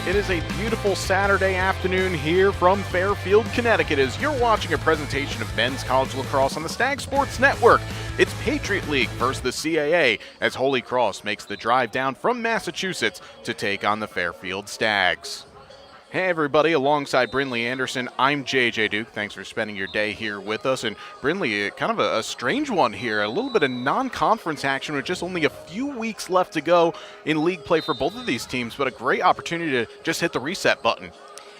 It is a beautiful Saturday afternoon here from Fairfield, Connecticut, as you're watching a presentation of men's college lacrosse on the Stag Sports Network. It's Patriot League versus the CAA as Holy Cross makes the drive down from Massachusetts to take on the Fairfield Stags. Hey everybody, alongside Brinley Anderson, I'm JJ Duke. Thanks for spending your day here with us. And Brinley, kind of a strange one here, a little bit of non-conference action with just only a few weeks left to go in league play for both of these teams, but a great opportunity to just hit the reset button.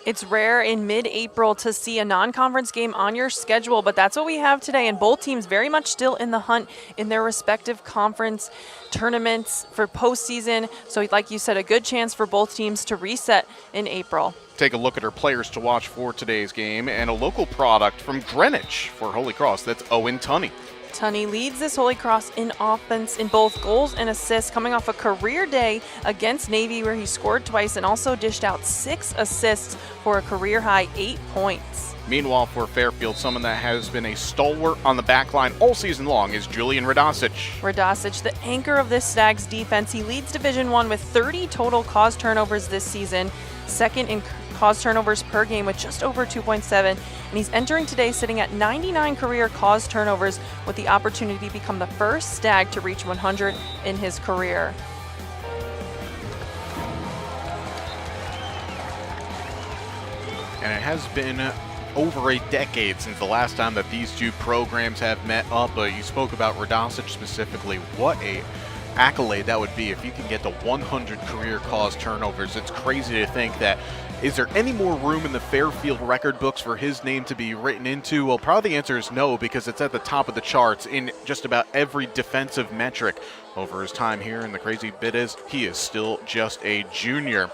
It's rare in mid-April to see a non-conference game on your schedule, but that's what we have today, and both teams very much still in the hunt in their respective conference tournaments for postseason. So like you said, a good chance for both teams to reset in April. Take a look at our players to watch for today's game, and a local product from Greenwich for Holy Cross. That's Owen Tunney. Tunney leads this Holy Cross in offense in both goals and assists, coming off a career day against Navy where he scored twice and also dished out 6 assists for a career-high 8 points. Meanwhile, for Fairfield, someone that has been a stalwart on the back line all season long is Julian Radosic. Radosic, the anchor of this Stags defense, he leads Division I with 30 total caused turnovers this season, second in caused turnovers per game with just over 2.7, and he's entering today sitting at 99 career caused turnovers with the opportunity to become the first Stag to reach 100 in his career. And it has been over a decade since the last time that these two programs have met up. You spoke about Radosic specifically. What a accolade that would be if you can get to 100 career caused turnovers. It's crazy to think that. Is there any more room in the Fairfield record books for his name to be written into? Well, probably the answer is no, because it's at the top of the charts in just about every defensive metric over his time here. And the crazy bit is he is still just a junior.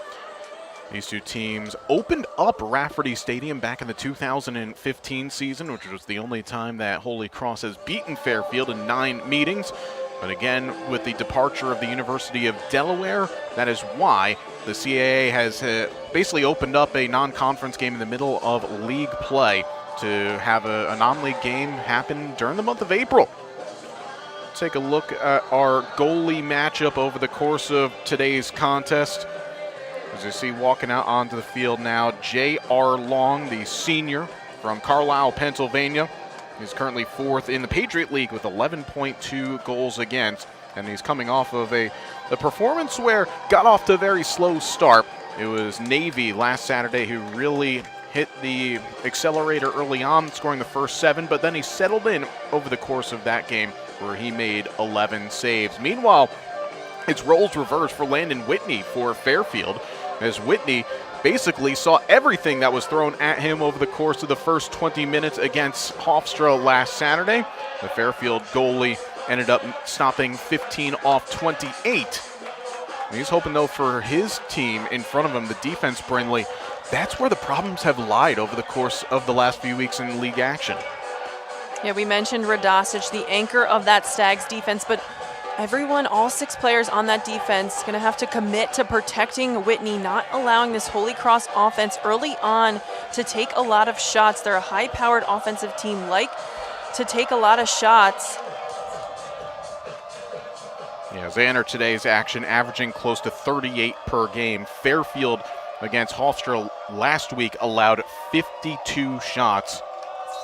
These two teams opened up Rafferty Stadium back in the 2015 season, which was the only time that Holy Cross has beaten Fairfield in 9 meetings. But again, with the departure of the University of Delaware, that is why the CAA has basically opened up a non-conference game in the middle of league play to have a non-league game happen during the month of April. Take a look at our goalie matchup over the course of today's contest. As you see walking out onto the field now, J.R. Long, the senior from Carlisle, Pennsylvania. He's currently 4th in the Patriot League with 11.2 goals against, and he's coming off of a performance where got off to a very slow start. It was Navy last Saturday who really hit the accelerator early on, scoring the first 7, but then he settled in over the course of that game where he made 11 saves. Meanwhile, it's roles reversed for Landon Whitney for Fairfield, as Whitney basically saw everything that was thrown at him over the course of the first 20 minutes against Hofstra last Saturday. The Fairfield goalie ended up stopping 15 off 28. And he's hoping, though, for his team in front of him, the defense, Brinley, that's where the problems have lied over the course of the last few weeks in league action. Yeah, we mentioned Radosic, the anchor of that Stags defense, but everyone, all 6 players on that defense, going to have to commit to protecting Whitney, not allowing this Holy Cross offense early on to take a lot of shots. They're a high-powered offensive team, like to take a lot of shots. Yeah, as they enter today's action, averaging close to 38 per game. Fairfield against Hofstra last week allowed 52 shots,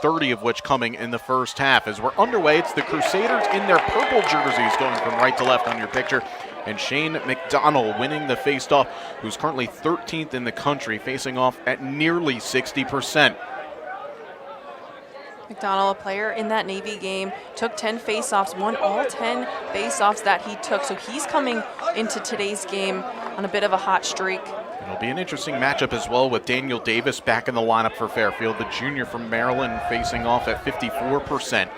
30 of which coming in the first half. As we're underway, it's the Crusaders in their purple jerseys going from right to left on your picture. And Shane McDonald winning the faceoff, who's currently 13th in the country, facing off at nearly 60%. McDonald, a player in that Navy game, took 10 faceoffs, won all 10 faceoffs that he took. So he's coming into today's game on a bit of a hot streak. It'll be an interesting matchup as well with Daniel Davis back in the lineup for Fairfield, the junior from Maryland, facing off at 54%.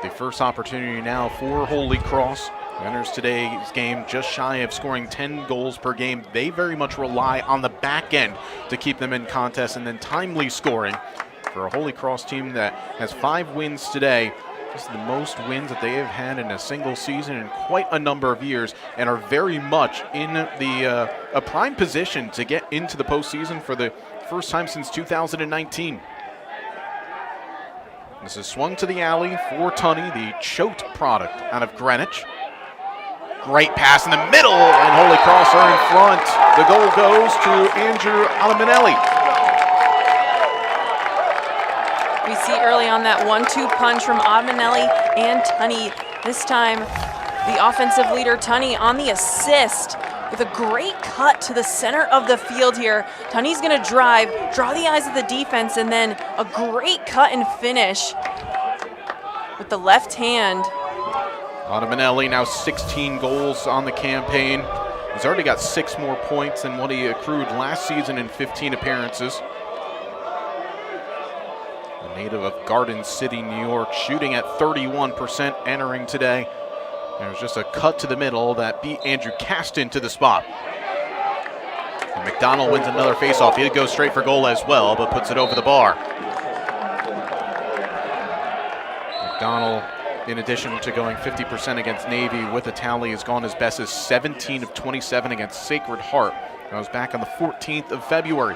The first opportunity now for Holy Cross. Enters today's game just shy of scoring 10 goals per game. They very much rely on the back end to keep them in contest, and then timely scoring for a Holy Cross team that has 5 wins today. This is the most wins that they have had in a single season in quite a number of years, and are very much in a prime position to get into the postseason for the first time since 2019. This is swung to the alley for Tunney, the Choate product out of Greenwich. Great pass in the middle, and Holy Cross are in front. The goal goes to Andrew Alamanelli. We see early on that 1-2 punch from Alamanelli and Tunney. This time, the offensive leader, Tunney, on the assist with a great cut to the center of the field here. Tunney's going to drive, draw the eyes of the defense, and then a great cut and finish with the left hand. Alamanelli now 16 goals on the campaign. He's already got 6 more points than what he accrued last season in 15 appearances. The native of Garden City, New York, shooting at 31% entering today. There was just a cut to the middle that beat Andrew Caston to the spot. And McDonald wins another faceoff. He goes straight for goal as well, but puts it over the bar. McDonald, in addition to going 50% against Navy with a tally, has gone as best as 17 of 27 against Sacred Heart. That was back on the 14th of February.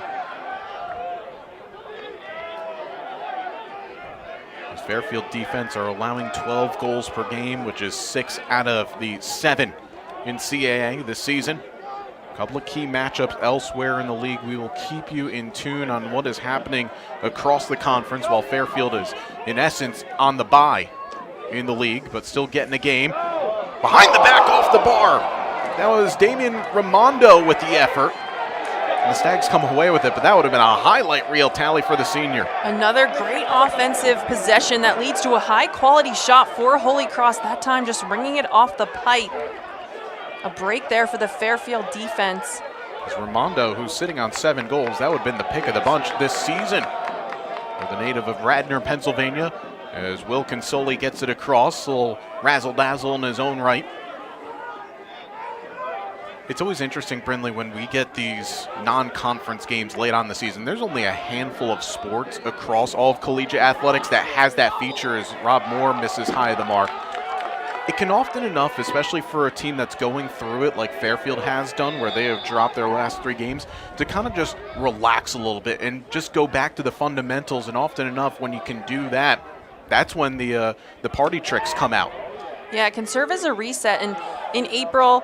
Fairfield defense are allowing 12 goals per game, which is 6 out of the 7 in CAA this season. A couple of key matchups elsewhere in the league. We will keep you in tune on what is happening across the conference while Fairfield is, in essence, on the bye in the league, but still getting a game. Behind the back, off the bar. That was Damian Raimondo with the effort. The Stags come away with it, but that would have been a highlight reel tally for the senior. Another great offensive possession that leads to a high-quality shot for Holy Cross, that time just bringing it off the pipe. A break there for the Fairfield defense. It's Raimondo, who's sitting on 7 goals. That would have been the pick of the bunch this season. For the native of Radnor, Pennsylvania, as Will Consoli gets it across, a little razzle-dazzle in his own right. It's always interesting, Brindley, when we get these non-conference games late on the season. There's only a handful of sports across all of collegiate athletics that has that feature as Rob Moore misses high of the mark. It can often enough, especially for a team that's going through it like Fairfield has done, where they have dropped their last 3 games, to kind of just relax a little bit and just go back to the fundamentals. And often enough, when you can do that, that's when the party tricks come out. Yeah, it can serve as a reset. And in April,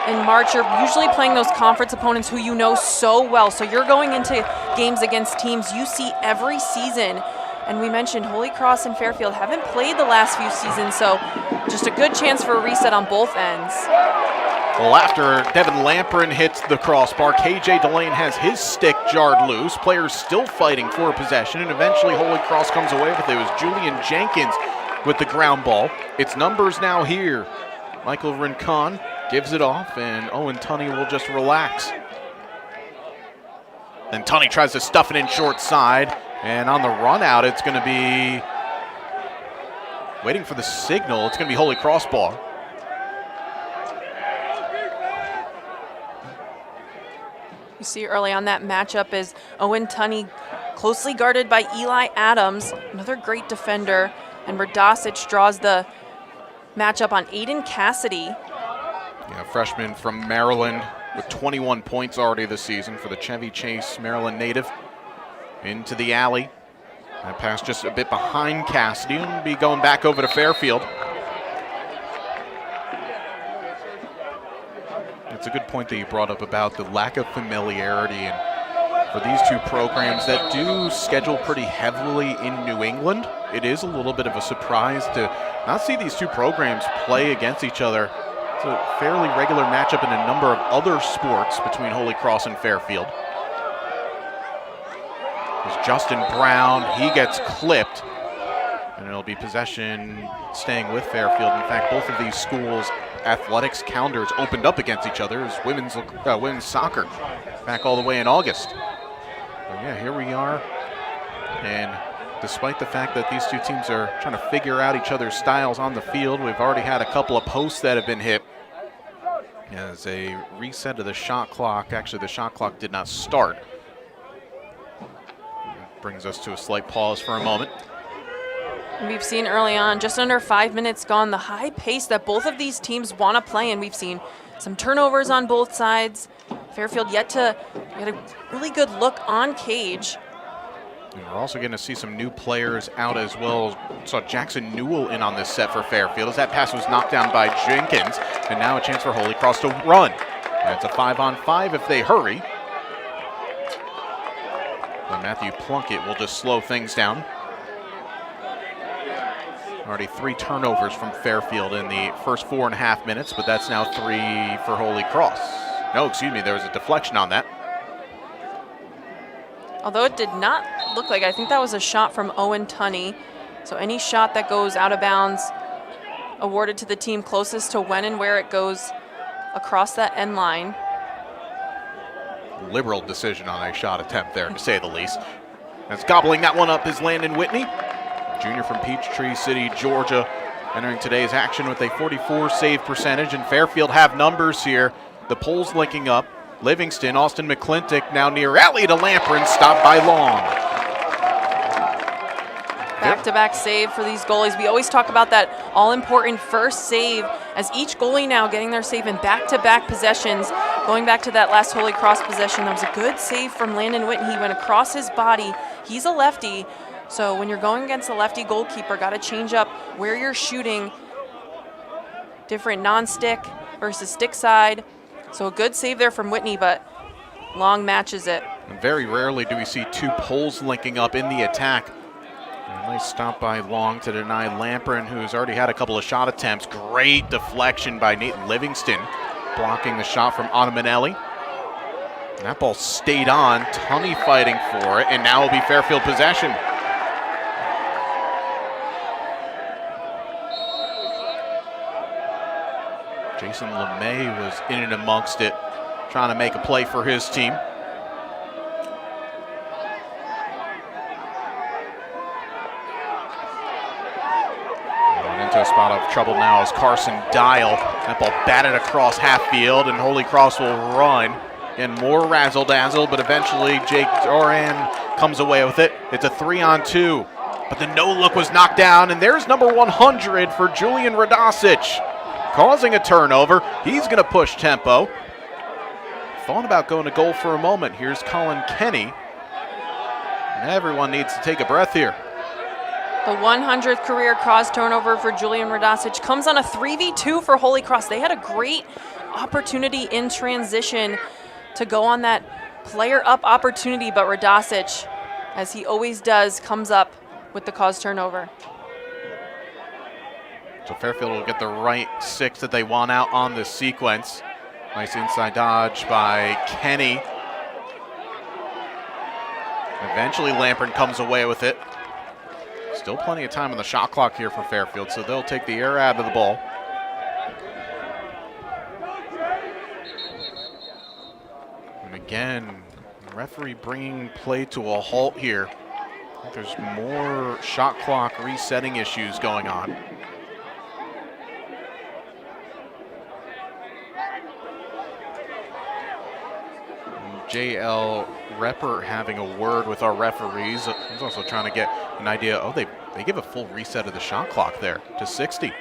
in March, you're usually playing those conference opponents who you know so well. So you're going into games against teams you see every season. And we mentioned Holy Cross and Fairfield haven't played the last few seasons, so just a good chance for a reset on both ends. Well, after Devin Lamperin hits the crossbar, KJ Delane has his stick jarred loose. Players still fighting for possession, and eventually Holy Cross comes away with it. It was Julian Jenkins with the ground ball. It's numbers now here. Michael Rincon gives it off, and Owen Tunney will just relax. Then Tunney tries to stuff it in short side, and on the run out, it's going to be waiting for the signal. It's going to be Holy Cross ball. You see early on that matchup is Owen Tunney closely guarded by Eli Adams, another great defender, and Radosic draws the matchup on Aiden Cassidy. Yeah, freshman from Maryland with 21 points already this season for the Chevy Chase Maryland native. Into the alley. That pass just a bit behind Cassidy. And be going back over to Fairfield. It's a good point that you brought up about the lack of familiarity. And for these two programs that do schedule pretty heavily in New England, it is a little bit of a surprise to not see these two programs play against each other. It's a fairly regular matchup in a number of other sports between Holy Cross and Fairfield. There's Justin Brown, he gets clipped, and it'll be possession staying with Fairfield. In fact, both of these schools' athletics calendars opened up against each other as women's soccer back all the way in August. But yeah, here we are, and despite the fact that these two teams are trying to figure out each other's styles on the field, we've already had a couple of posts that have been hit. As a reset of the shot clock, actually the shot clock did not start. Brings us to a slight pause for a moment. We've seen early on, just under 5 minutes gone, the high pace that both of these teams want to play, and we've seen some turnovers on both sides. Fairfield yet to get a really good look on Cage. And we're also going to see some new players out as well. Saw Jackson Newell in on this set for Fairfield as that pass was knocked down by Jenkins, and now a chance for Holy Cross to run. And it's a 5-on-5 if they hurry. But Matthew Plunkett will just slow things down. Already 3 turnovers from Fairfield in the first 4.5 minutes, but that's now 3 for Holy Cross. No, excuse me, there was a deflection on that. Although it did not look like, I think that was a shot from Owen Tunney. So any shot that goes out of bounds awarded to the team closest to when and where it goes across that end line. Liberal decision on a shot attempt there, to say the least. That's gobbling that one up is Landon Whitney, junior from Peachtree City, Georgia, entering today's action with a 44 save percentage, and Fairfield have numbers here. The poles linking up. Livingston, Austin McClintock now near alley to Lamprin, stopped by Long. Back-to-back save for these goalies. We always talk about that all-important first save, as each goalie now getting their save in back-to-back possessions. Going back to that last Holy Cross possession, that was a good save from Landon Whitney. He went across his body. He's a lefty, so when you're going against a lefty goalkeeper, got to change up where you're shooting. Different non-stick versus stick side. So a good save there from Whitney, but Long matches it. And very rarely do we see 2 poles linking up in the attack. A nice stop by Long to deny Lamprin, who's already had a couple of shot attempts. Great deflection by Nathan Livingston, blocking the shot from Ottamanelli. And that ball stayed on, Tunney fighting for it, and now will be Fairfield possession. Jason LeMay was in and amongst it, trying to make a play for his team. And into a spot of trouble now is Carson Dial. That ball batted across half field, and Holy Cross will run. And more razzle-dazzle, but eventually Jake Doran comes away with it. It's a 3-on-2, but the no-look was knocked down, and there's number 100 for Julian Radosic, causing a turnover. He's going to push tempo. Thought about going to goal for a moment. Here's Colin Kenny. And everyone needs to take a breath here. The 100th career cause turnover for Julian Radosic comes on a 3v2 for Holy Cross. They had a great opportunity in transition to go on that player up opportunity, but Radosic, as he always does, comes up with the cause turnover. So Fairfield will get the right 6 that they want out on this sequence. Nice inside dodge by Kenny. Eventually Lamprin comes away with it. Still plenty of time on the shot clock here for Fairfield, so they'll take the air out of the ball. And again, the referee bringing play to a halt here. I think there's more shot clock resetting issues going on. JL Repper having a word with our referees. He's also trying to get an idea. Oh, they give a full reset of the shot clock there to 60.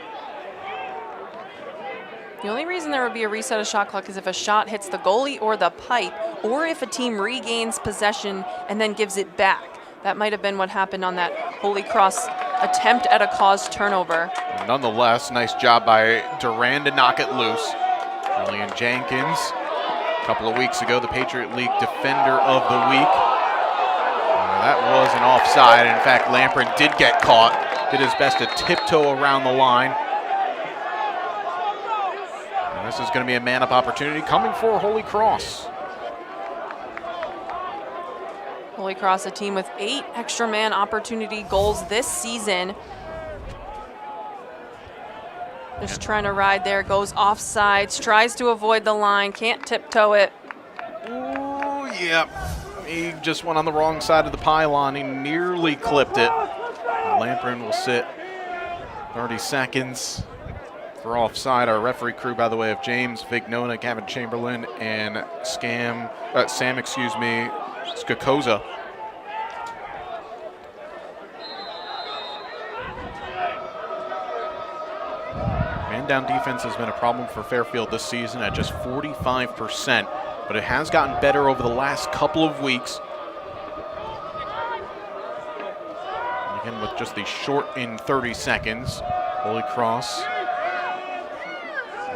The only reason there would be a reset of shot clock is if a shot hits the goalie or the pipe, or if a team regains possession and then gives it back. That might have been what happened on that Holy Cross attempt at a cause turnover. And nonetheless, nice job by Duran to knock it loose. Julian Jenkins, a couple of weeks ago, the Patriot League Defender of the Week. That was an offside. In fact, Lamprin did get caught. Did his best to tiptoe around the line. And this is going to be a man-up opportunity coming for Holy Cross. Holy Cross, a team with 8 extra man opportunity goals this season. Just trying to ride there, goes offsides, tries to avoid the line, can't tiptoe it. Ooh, yeah. He just went on the wrong side of the pylon. He nearly clipped it. Lamprin will sit 30 seconds for offside. Our referee crew, by the way, of James Vignona, Gavin Chamberlain, and Sam Skakoza. Man-down defense has been a problem for Fairfield this season at just 45%, but it has gotten better over the last couple of weeks. And again, with just the short in 30 seconds, Holy Cross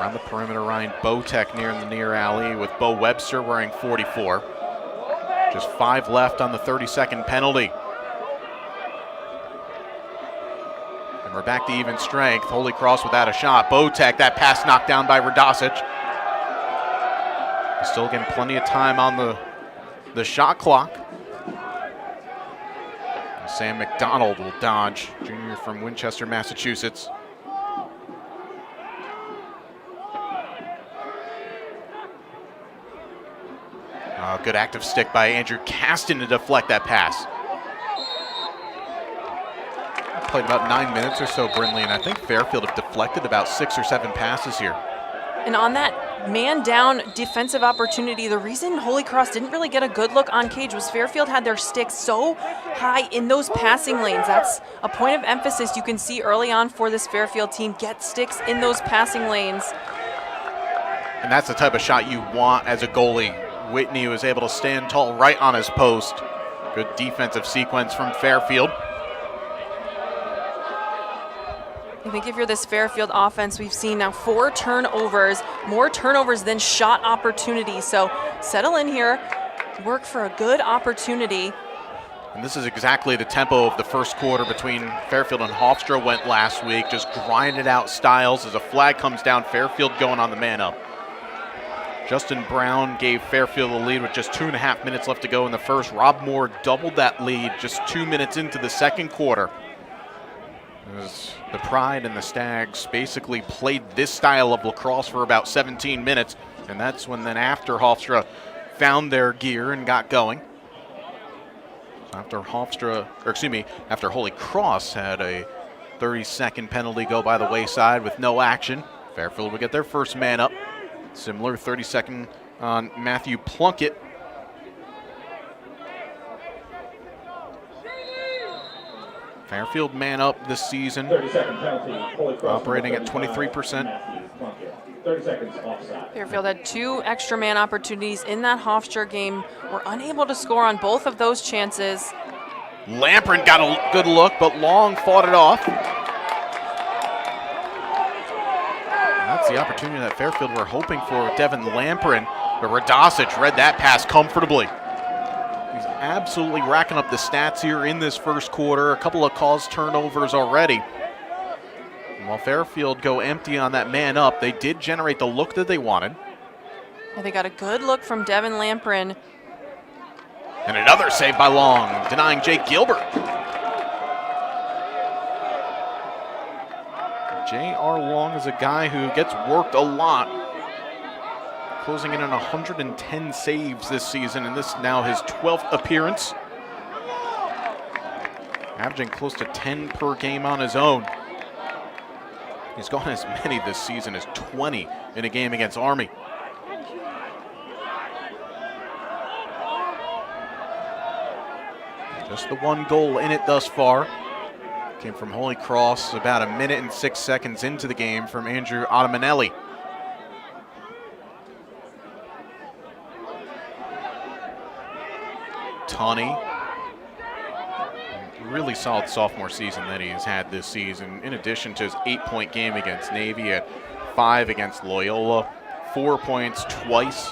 Around the perimeter, Ryan Botek near in the near alley with Bo Webster wearing 44. Just 5 left on the 30-second penalty. And we're back to even strength. Holy Cross without a shot. Botek, that pass knocked down by Radosic. Still getting plenty of time on the shot clock. Sam McDonald will dodge, junior from Winchester, Massachusetts. Good active stick by Andrew Caston to deflect that pass. Played about 9 minutes or so, Brindley, and I think Fairfield have deflected about 6 or 7 passes here. And on that man-down defensive opportunity, the reason Holy Cross didn't really get a good look on Cage was Fairfield had their sticks so high in those passing lanes. That's a point of emphasis you can see early on for this Fairfield team. Get sticks in those passing lanes. And that's the type of shot you want as a goalie. Whitney was able to stand tall right on his post. Good defensive sequence from Fairfield. I think if you're this Fairfield offense, we've seen now 4 turnovers, more turnovers than shot opportunities. So settle in here, work for a good opportunity. And this is exactly the tempo of the first quarter between Fairfield and Hofstra went last week. Just grinded out styles as a flag comes down. Fairfield going on the man up. Justin Brown gave Fairfield the lead with just 2.5 minutes left to go in the first. Rob Moore doubled that lead just 2 minutes into the second quarter. As the Pride and the Stags basically played this style of lacrosse for about 17 minutes, and that's when then after Hofstra found their gear and got going. After after Holy Cross had a 30-second penalty go by the wayside with no action, Fairfield would get their first man up. Similar 30-second on Matthew Plunkett. Fairfield man up this season, 30-second penalty, operating at 23%. 30 seconds offside. Fairfield had 2 extra man opportunities in that Hofstra game. Were unable to score on both of those chances. Lamprin got a good look, but Long fought it off. That's the opportunity that Fairfield were hoping for with Devin Lamprin, but Radosic read that pass comfortably. He's absolutely racking up the stats here in this first quarter. A couple of caused turnovers already. And while Fairfield go empty on that man up, they did generate the look that they wanted. And they got a good look from Devin Lamprin. And another save by Long, denying Jake Gilbert. J.R. Long is a guy who gets worked a lot, closing in on 110 saves this season, and this is now his 12th appearance. Averaging close to 10 per game on his own. He's gone as many this season as 20 in a game against Army. Just the 1 goal in it thus far. Came from Holy Cross about 1 minute and 6 seconds into the game from Andrew Ottamanelli. Tunney, really solid sophomore season that he has had this season. In addition to his 8-point game against Navy, at 5 against Loyola, 4 points twice,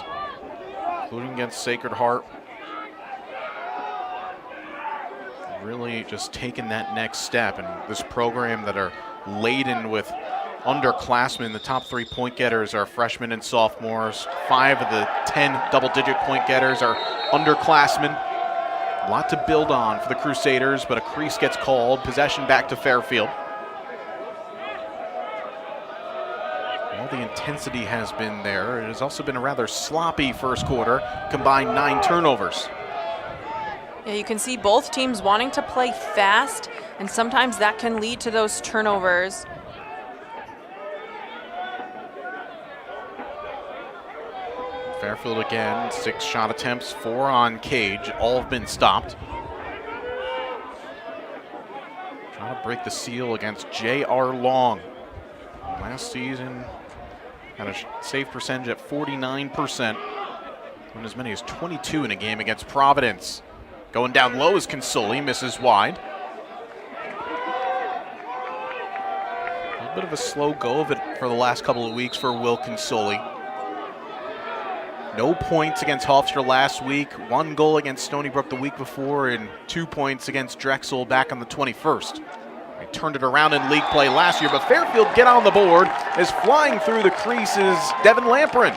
including against Sacred Heart. Really just taking that next step, and this program that are laden with underclassmen. The top 3 point getters are freshmen and sophomores. 5 of the 10 double-digit point getters are underclassmen. A lot to build on for the Crusaders, but a crease gets called. Possession back to Fairfield. All the intensity has been there. It has also been a rather sloppy first quarter, combined 9 turnovers. Yeah, you can see both teams wanting to play fast, and sometimes that can lead to those turnovers. Fairfield again, 6 shot attempts, 4 on Cage. All have been stopped. Trying to break the seal against J.R. Long. Last season had a save percentage at 49%. Won as many as 22 in a game against Providence. Going down low is Consoli, misses wide. A little bit of a slow go of it for the last couple of weeks for Will Consoli. No points against Hofstra last week, 1 goal against Stony Brook the week before, and 2 points against Drexel back on the 21st. They turned it around in league play last year, but Fairfield get on the board as flying through the creases, Devin Lamprin.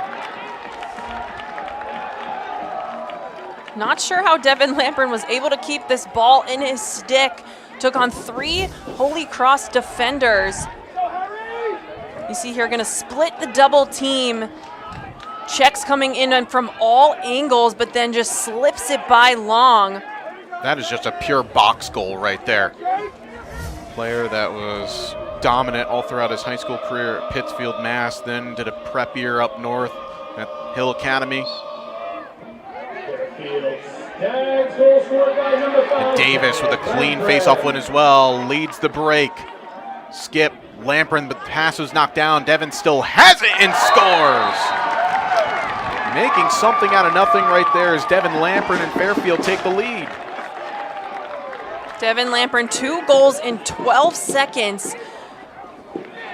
Not sure how Devin Lamprin was able to keep this ball in his stick. Took on 3 Holy Cross defenders. You see here, gonna split the double team. Checks coming in from all angles, but then just slips it by Long. That is just a pure box goal right there. Player that was dominant all throughout his high school career at Pittsfield, Mass, then did a prep year up north at Hill Academy. And Davis with a clean face-off win as well, leads the break. Skip, Lamprin, but the pass was knocked down. Devin still has it and scores! Making something out of nothing right there as Devin Lamprin and Fairfield take the lead. Devin Lamprin, 2 goals in 12 seconds.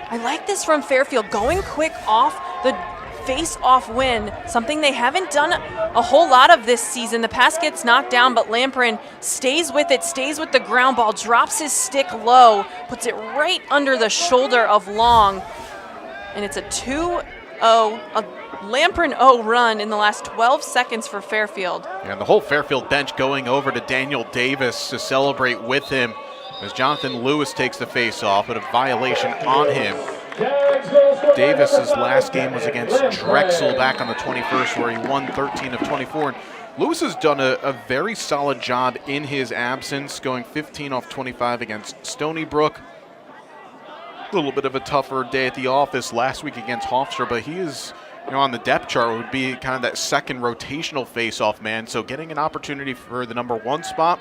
I like this from Fairfield, going quick off the face-off win, something they haven't done a whole lot of this season. The pass gets knocked down, but Lamprin stays with it, stays with the ground ball, drops his stick low, puts it right under the shoulder of Long, and it's a 2-0, a Lamprin 0 run in the last 12 seconds for Fairfield. And the whole Fairfield bench going over to Daniel Davis to celebrate with him as Jonathan Lewis takes the face-off, but a violation on him. Davis's last game was against Drexel back on the 21st, where he won 13 of 24. And Lewis has done a very solid job in his absence, going 15 off 25 against Stony Brook. A little bit of a tougher day at the office last week against Hofstra, but he is, on the depth chart would be kind of that second rotational face-off man. So getting an opportunity for the number 1 spot,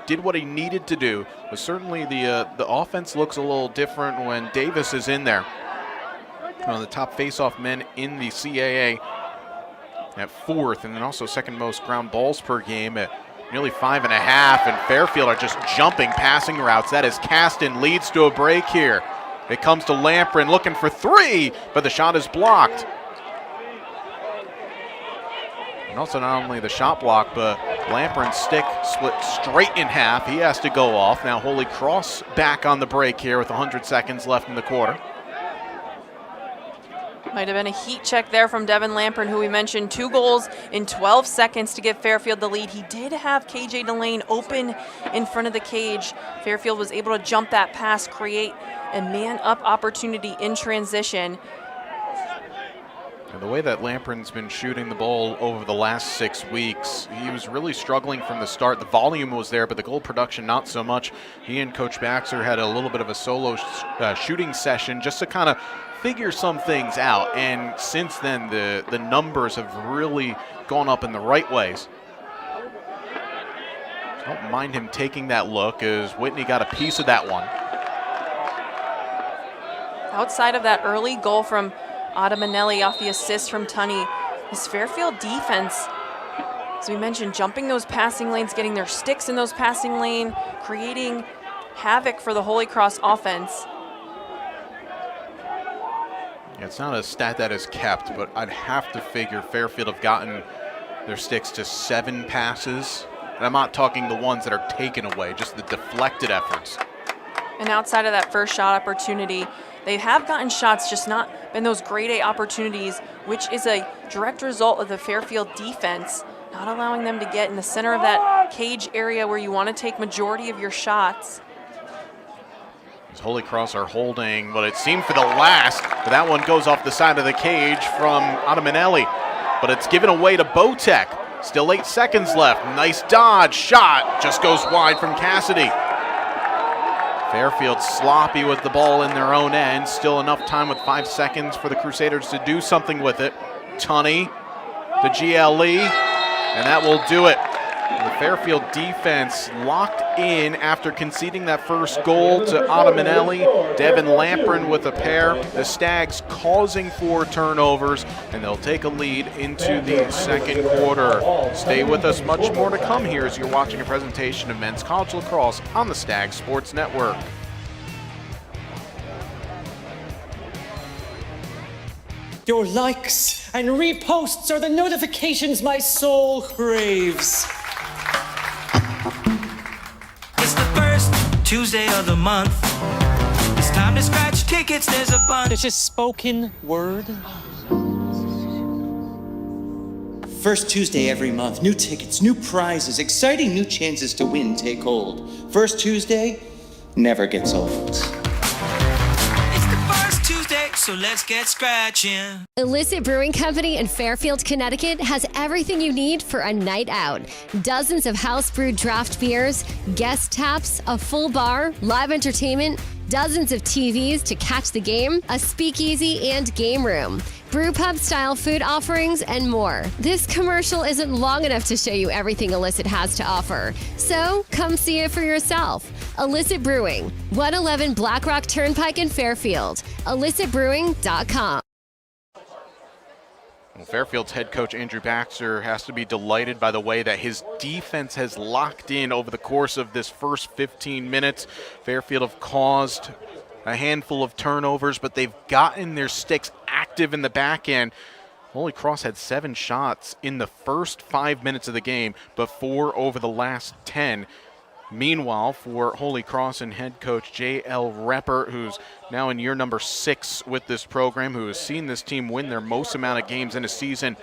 did what he needed to do. But certainly the offense looks a little different when Davis is in there. One of the top face-off men in the CAA at 4th, and then also second most ground balls per game at nearly 5.5. And Fairfield are just jumping passing routes. That is Caston, leads to a break here. It comes to Lamprin looking for 3, but the shot is blocked. And also not only the shot block, but Lamprin's stick split straight in half. He has to go off. Now Holy Cross back on the break here with 100 seconds left in the quarter. Might have been a heat check there from Devin Lamprin, who we mentioned, 2 goals in 12 seconds to give Fairfield the lead. He did have KJ Delane open in front of the cage. Fairfield was able to jump that pass, create a man-up opportunity in transition. And the way that Lamprin's been shooting the ball over the last 6 weeks, he was really struggling from the start. The volume was there, but the goal production not so much. He and Coach Baxter had a little bit of a solo shooting session just to kind of figure some things out. And since then, the numbers have really gone up in the right ways. Don't mind him taking that look as Whitney got a piece of that one. Outside of that early goal from Adamanelli off the assist from Tunney, this Fairfield defense, as we mentioned, jumping those passing lanes, getting their sticks in those passing lane, creating havoc for the Holy Cross offense. Yeah, it's not a stat that is kept, but I'd have to figure Fairfield have gotten their sticks to 7 passes. And I'm not talking the ones that are taken away, just the deflected efforts. And outside of that first shot opportunity, they have gotten shots, just not been those grade A opportunities, which is a direct result of the Fairfield defense, not allowing them to get in the center of that cage area where you want to take majority of your shots. As Holy Cross are holding what it seemed for the last, but that one goes off the side of the cage from Adamanelli, but it's given away to Botek. Still 8 seconds left. Nice dodge, shot, just goes wide from Cassidy. Fairfield sloppy with the ball in their own end. Still enough time with 5 seconds for the Crusaders to do something with it. Tunney to GLE, and that will do it. The Fairfield defense locked in after conceding that first goal to Adamanelli. Devin Lamprin with a pair. The Stags causing 4 turnovers, and they'll take a lead into the second quarter. Stay with us, much more to come here as you're watching a presentation of men's college lacrosse on the Stags Sports Network. Your likes and reposts are the notifications my soul craves. It's the first Tuesday of the month. It's time to scratch tickets, there's a bunch. It's just spoken word. First Tuesday every month, new tickets, new prizes, exciting new chances to win take hold. First Tuesday never gets old. It's the first Tuesday, so let's get scratching. Illicit Brewing Company in Fairfield, Connecticut has everything you need for a night out. Dozens of house-brewed draft beers, guest taps, a full bar, live entertainment, dozens of TVs to catch the game, a speakeasy and game room, brew pub style food offerings, and more. This commercial isn't long enough to show you everything Illicit has to offer. So come see it for yourself. Illicit Brewing, 111 Black Rock Turnpike in Fairfield. IllicitBrewing.com. Well, Fairfield's head coach Andrew Baxter has to be delighted by the way that his defense has locked in over the course of this first 15 minutes. Fairfield have caused a handful of turnovers, but they've gotten their sticks active in the back end. Holy Cross had 7 shots in the first 5 minutes of the game, but 4 over the last 10. Meanwhile, for Holy Cross and head coach J.L. Repper, who's now in year number 6 with this program, who has seen this team win their most amount of games in a season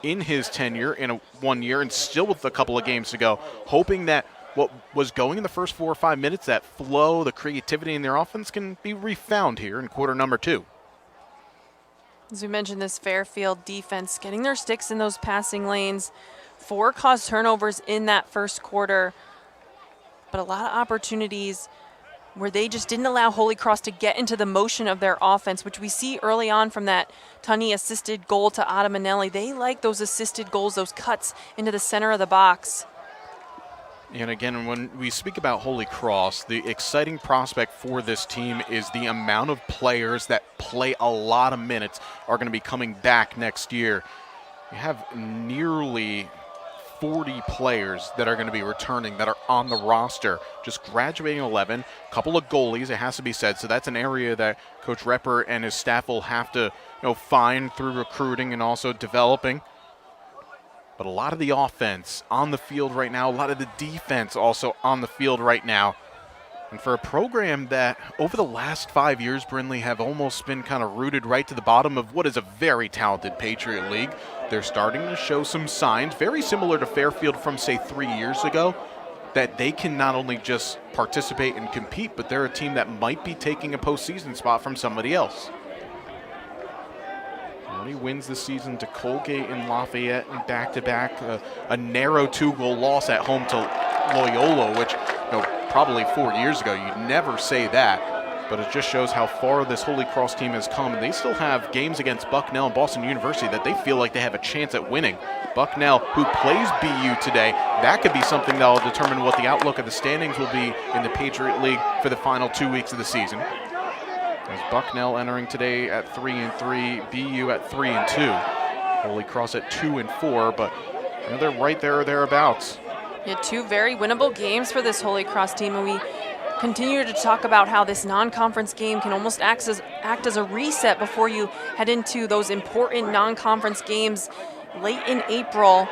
in his tenure in 1 year, and still with a couple of games to go, hoping that what was going in the first 4 or 5 minutes, that flow, the creativity in their offense, can be refound here in quarter number 2. As we mentioned, this Fairfield defense getting their sticks in those passing lanes. 4 caused turnovers in that first quarter, but a lot of opportunities where they just didn't allow Holy Cross to get into the motion of their offense, which we see early on from that Tunney assisted goal to Adamanelli. They like those assisted goals, those cuts into the center of the box. And again, when we speak about Holy Cross, the exciting prospect for this team is the amount of players that play a lot of minutes are going to be coming back next year. You have nearly 40 players that are going to be returning that are on the roster, just graduating 11, a couple of goalies, it has to be said. So that's an area that Coach Repper and his staff will have to find through recruiting and also developing. But a lot of the offense on the field right now, a lot of the defense also on the field right now. And for a program that over the last 5 years, Brindley, have almost been kind of rooted right to the bottom of what is a very talented Patriot League, they're starting to show some signs, very similar to Fairfield from, say, 3 years ago, that they can not only just participate and compete, but they're a team that might be taking a postseason spot from somebody else. He wins the season to Colgate and Lafayette in back-to-back, a narrow 2-goal loss at home to Loyola, which probably 4 years ago you'd never say that, but it just shows how far this Holy Cross team has come. And they still have games against Bucknell and Boston University that they feel like they have a chance at winning. Bucknell, who plays BU today, that could be something that will determine what the outlook of the standings will be in the Patriot League for the final 2 weeks of the season. As Bucknell entering today at 3-3, BU at 3-2, Holy Cross at 2-4, but they're right there or thereabouts. Yeah, 2 very winnable games for this Holy Cross team, and we continue to talk about how this non-conference game can almost act as a reset before you head into those important non-conference games late in April.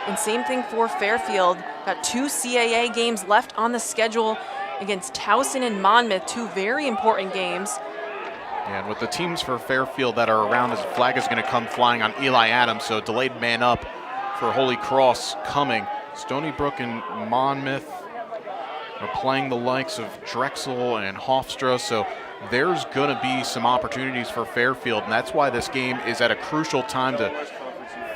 And same thing for Fairfield. Got 2 CAA games left on the schedule against Towson and Monmouth, 2 very important games. And with the teams for Fairfield that are around, as flag is going to come flying on Eli Adams, so delayed man up for Holy Cross coming. Stony Brook and Monmouth are playing the likes of Drexel and Hofstra, so there's going to be some opportunities for Fairfield, and that's why this game is at a crucial time to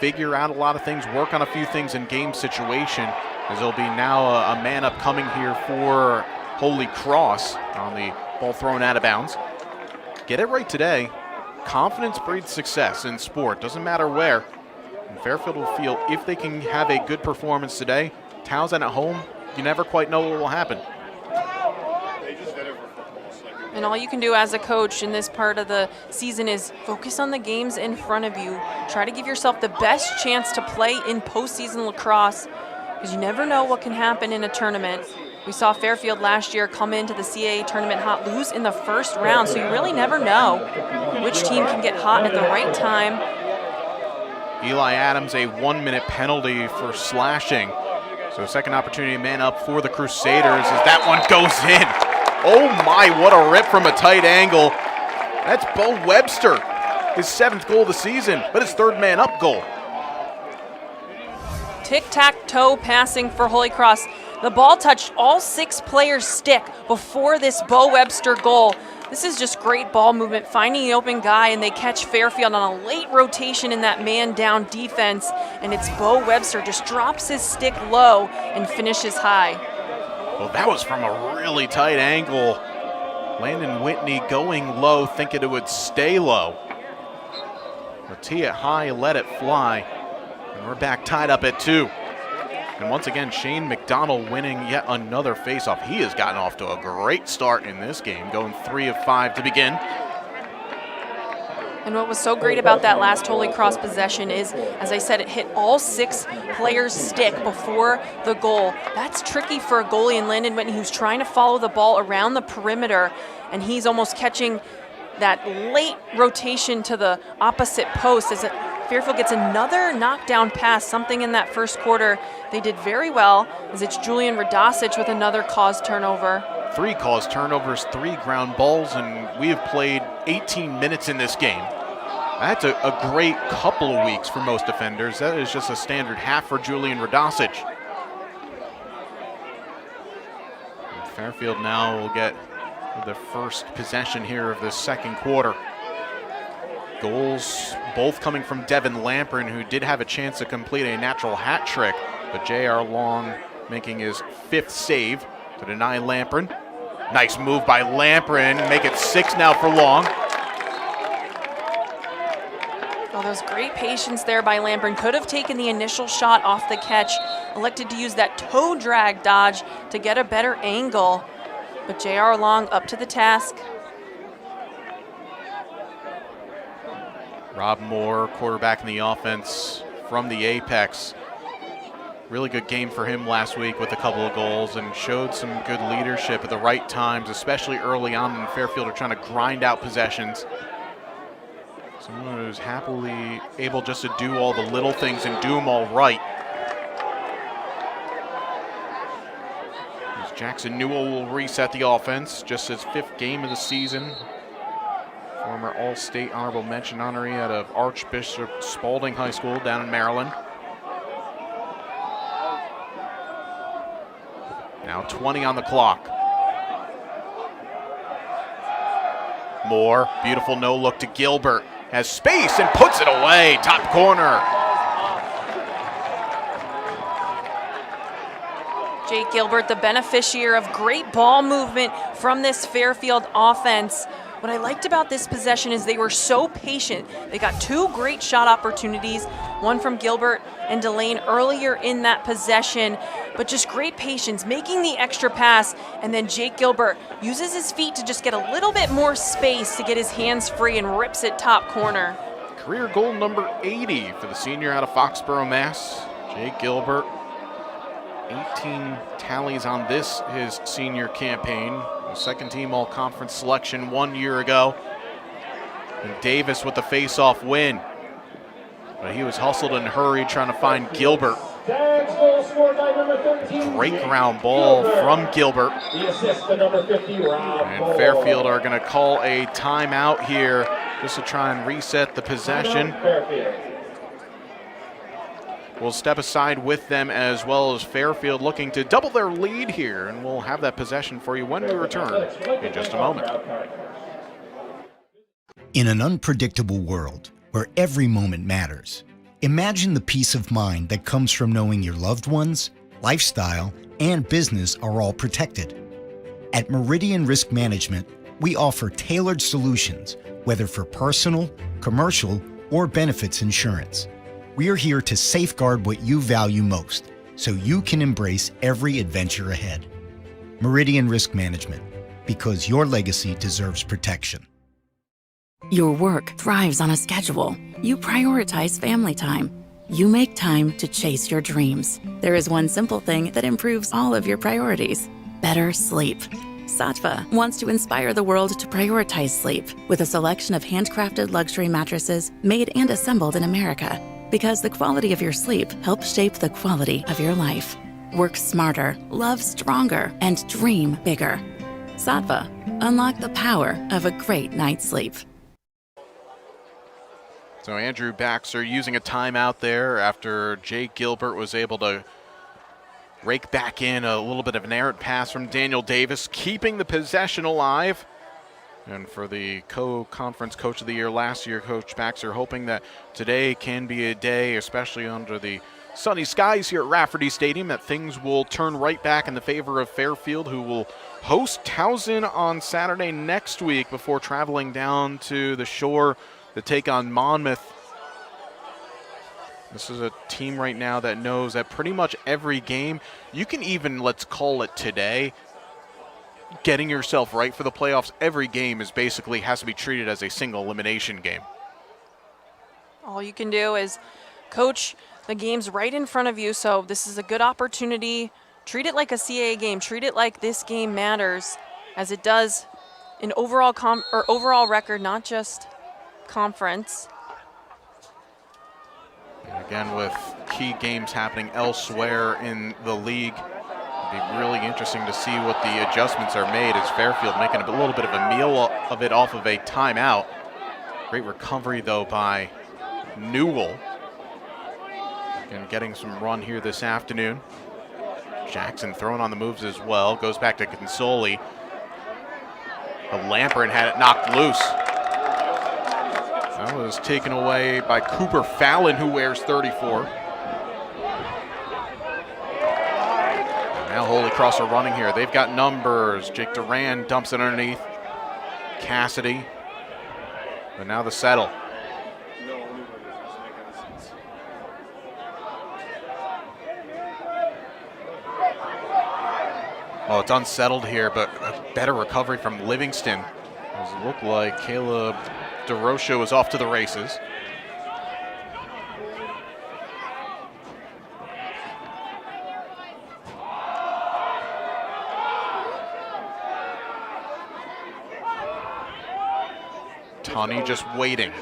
figure out a lot of things, work on a few things in game situation, as there'll be now a man up coming here for Holy Cross on the ball thrown out of bounds. Get it right today. Confidence breeds success in sport, doesn't matter where. And Fairfield will feel if they can have a good performance today. Towson at home, you never quite know what will happen. And all you can do as a coach in this part of the season is focus on the games in front of you. Try to give yourself the best chance to play in postseason lacrosse, because you never know what can happen in a tournament. We saw Fairfield last year come into the CAA tournament hot, lose in the first round, so you really never know which team can get hot at the right time. Eli Adams, a 1-minute penalty for slashing. So second opportunity, man up for the Crusaders as that one goes in. Oh my, what a rip from a tight angle. That's Bo Webster, his 7th goal of the season, but his 3rd man up goal. Tic-tac-toe passing for Holy Cross. The ball touched all 6 players' stick before this Bo Webster goal. This is just great ball movement, finding the open guy, and they catch Fairfield on a late rotation in that man-down defense, and it's Bo Webster just drops his stick low and finishes high. Well, that was from a really tight angle. Landon Whitney going low, thinking it would stay low. We'll tee it high, let it fly, and we're back tied up at 2. And once again, Shane McDonald winning yet another faceoff. He has gotten off to a great start in this game, going 3 of 5 to begin. And what was so great about that last Holy Cross possession is, as I said, it hit all 6 players' stick before the goal. That's tricky for a goalie in Landon Whitney, who's trying to follow the ball around the perimeter, and he's almost catching that late rotation to the opposite post as Fairfield gets another knockdown pass, something in that first quarter they did very well, as it's Julian Radosic with another caused turnover. 3 caused turnovers, 3 ground balls, and we have played 18 minutes in this game. That's a great couple of weeks for most defenders. That is just a standard half for Julian Radosic. And Fairfield now will get the first possession here of the second quarter. Goals both coming from Devin Lamprin, who did have a chance to complete a natural hat trick, but J.R. Long making his 5th save to deny Lamprin. Nice move by Lamprin, make it 6 now for Long. Well, there's great patience there by Lamprin. Could have taken the initial shot off the catch, elected to use that toe drag dodge to get a better angle, but J.R. Long up to the task. Rob Moore, quarterback in the offense from the Apex. Really good game for him last week with a couple of goals and showed some good leadership at the right times, especially early on when Fairfield are trying to grind out possessions. Someone who's happily able just to do all the little things and do them all right. As Jackson Newell will reset the offense, just his 5th game of the season. Former All-State honorable mention honoree out of Archbishop Spalding High School down in Maryland. Now 20 on the clock. Moore, beautiful no look to Gilbert. Has space and puts it away, top corner. Jake Gilbert, the beneficiary of great ball movement from this Fairfield offense. What I liked about this possession is they were so patient. They got 2 great shot opportunities, one from Gilbert and Delane earlier in that possession, but just great patience, making the extra pass, and then Jake Gilbert uses his feet to just get a little bit more space to get his hands free and rips it top corner. Career goal number 80 for the senior out of Foxborough, Mass. Jake Gilbert, 18 tallies on this, his senior campaign. Second team all-conference selection 1 year ago. And Davis with the face-off win. But he was hustled and hurried trying to find Gilbert. Great ground ball from Gilbert. And Fairfield are going to call a timeout here just to try and reset the possession. We'll step aside with them, as well as Fairfield looking to double their lead here, and we'll have that possession for you when we return in just a moment. In an unpredictable world where every moment matters, imagine the peace of mind that comes from knowing your loved ones, lifestyle, and business are all protected. At Meridian Risk Management, we offer tailored solutions, whether for personal, commercial, or benefits insurance. We are here to safeguard what you value most, so you can embrace every adventure ahead. Meridian Risk Management, because your legacy deserves protection. Your work thrives on a schedule. You prioritize family time. You make time to chase your dreams. There is one simple thing that improves all of your priorities. better sleep. Sattva wants to inspire the world to prioritize sleep with a selection of handcrafted luxury mattresses made and assembled in America. Because the quality of your sleep helps shape the quality of your life. Work smarter, love stronger, and dream bigger. Sattva, unlock the power of a great night's sleep. So Andrew Baxter using a timeout there after Jake Gilbert was able to rake back in a little bit of an errant pass from Daniel Davis, keeping the possession alive. And for the co-conference coach of the year last year, Coach Baxter, hoping that today can be a day, especially under the sunny skies here at Rafferty Stadium, that things will turn right back in the favor of Fairfield, who will host Towson on Saturday next week before traveling down to the shore to take on Monmouth. This is a team right now that knows that pretty much every game, you can even, let's call it today, getting yourself right for the playoffs. Every game is basically has to be treated as a single elimination game. All you can do is coach the games right in front of you, so this is a good opportunity. Treat it like a CAA game. Treat it like this game matters, as it does in overall record, not just conference. And again, with key games happening elsewhere in the league, it'll be really interesting to see what the adjustments are made as Fairfield making a little bit of a meal of it off of a timeout. Great recovery, though, by Newell. And getting some run here this afternoon. Jackson throwing on the moves as well. Goes back to Consoli. But Lampert had it knocked loose. That was taken away by Cooper Fallon, who wears 34. Now Holy Cross are running here. They've got numbers. Jake Duran dumps it underneath. Cassidy. But now the settle. Oh, it's unsettled here, but a better recovery from Livingston. It looked like Caleb DeRocha was off to the races. Tunney just waiting.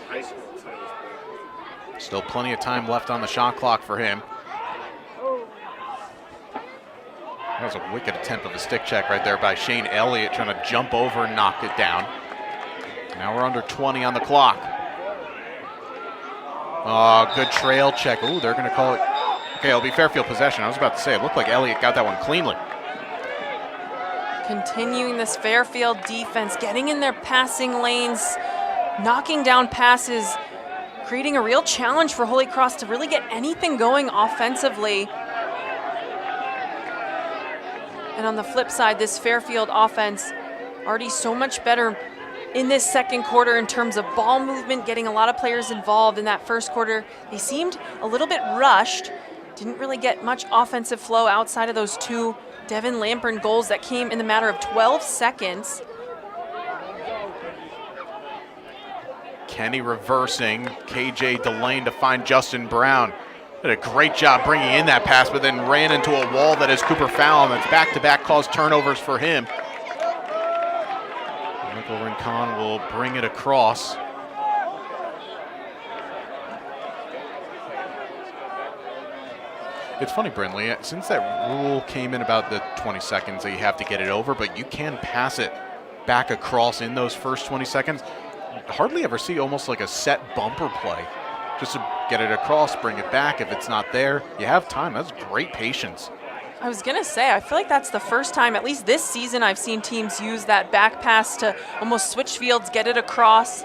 Still plenty of time left on the shot clock for him. That was a wicked attempt of a stick check right there by Shane Elliott, trying to jump over and knock it down. Now we're under 20 on the clock. Oh, good trail check. Ooh, they're going to call it. Okay, it'll be Fairfield possession. I was about to say, it looked like Elliott got that one cleanly. Continuing this Fairfield defense, getting in their passing lanes, knocking down passes, creating a real challenge for Holy Cross to really get anything going offensively. And on the flip side, this Fairfield offense already so much better in this second quarter in terms of ball movement, getting a lot of players involved. In that first quarter, they seemed a little bit rushed, didn't really get much offensive flow outside of those two Devin Lampern goals that came in the matter of 12 seconds. Kenny reversing, KJ Delane to find Justin Brown. Did a great job bringing in that pass, but then ran into a wall that is Cooper Fallon. That's back-to-back caused turnovers for him. Michael Rincon will bring it across. It's funny, Brindley, since that rule came in about the 20 seconds that you have to get it over, but you can pass it back across in those first 20 seconds. You hardly ever see almost like a set bumper play. Just to get it across, bring it back. If it's not there, you have time. That's great patience. I was going to say, I feel like that's the first time, at least this season, I've seen teams use that back pass to almost switch fields, get it across.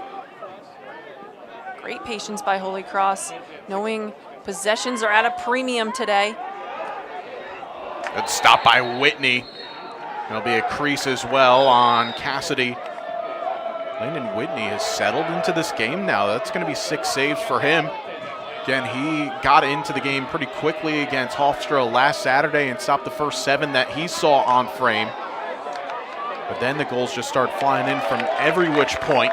Great patience by Holy Cross, knowing possessions are at a premium today. Good stop by Whitney. There'll be a crease as well on Cassidy. Landon Whitney has settled into this game now. That's going to be 6 saves for him. Again, he got into the game pretty quickly against Hofstra last Saturday and stopped the first 7 that he saw on frame. But then the goals just start flying in from every which point.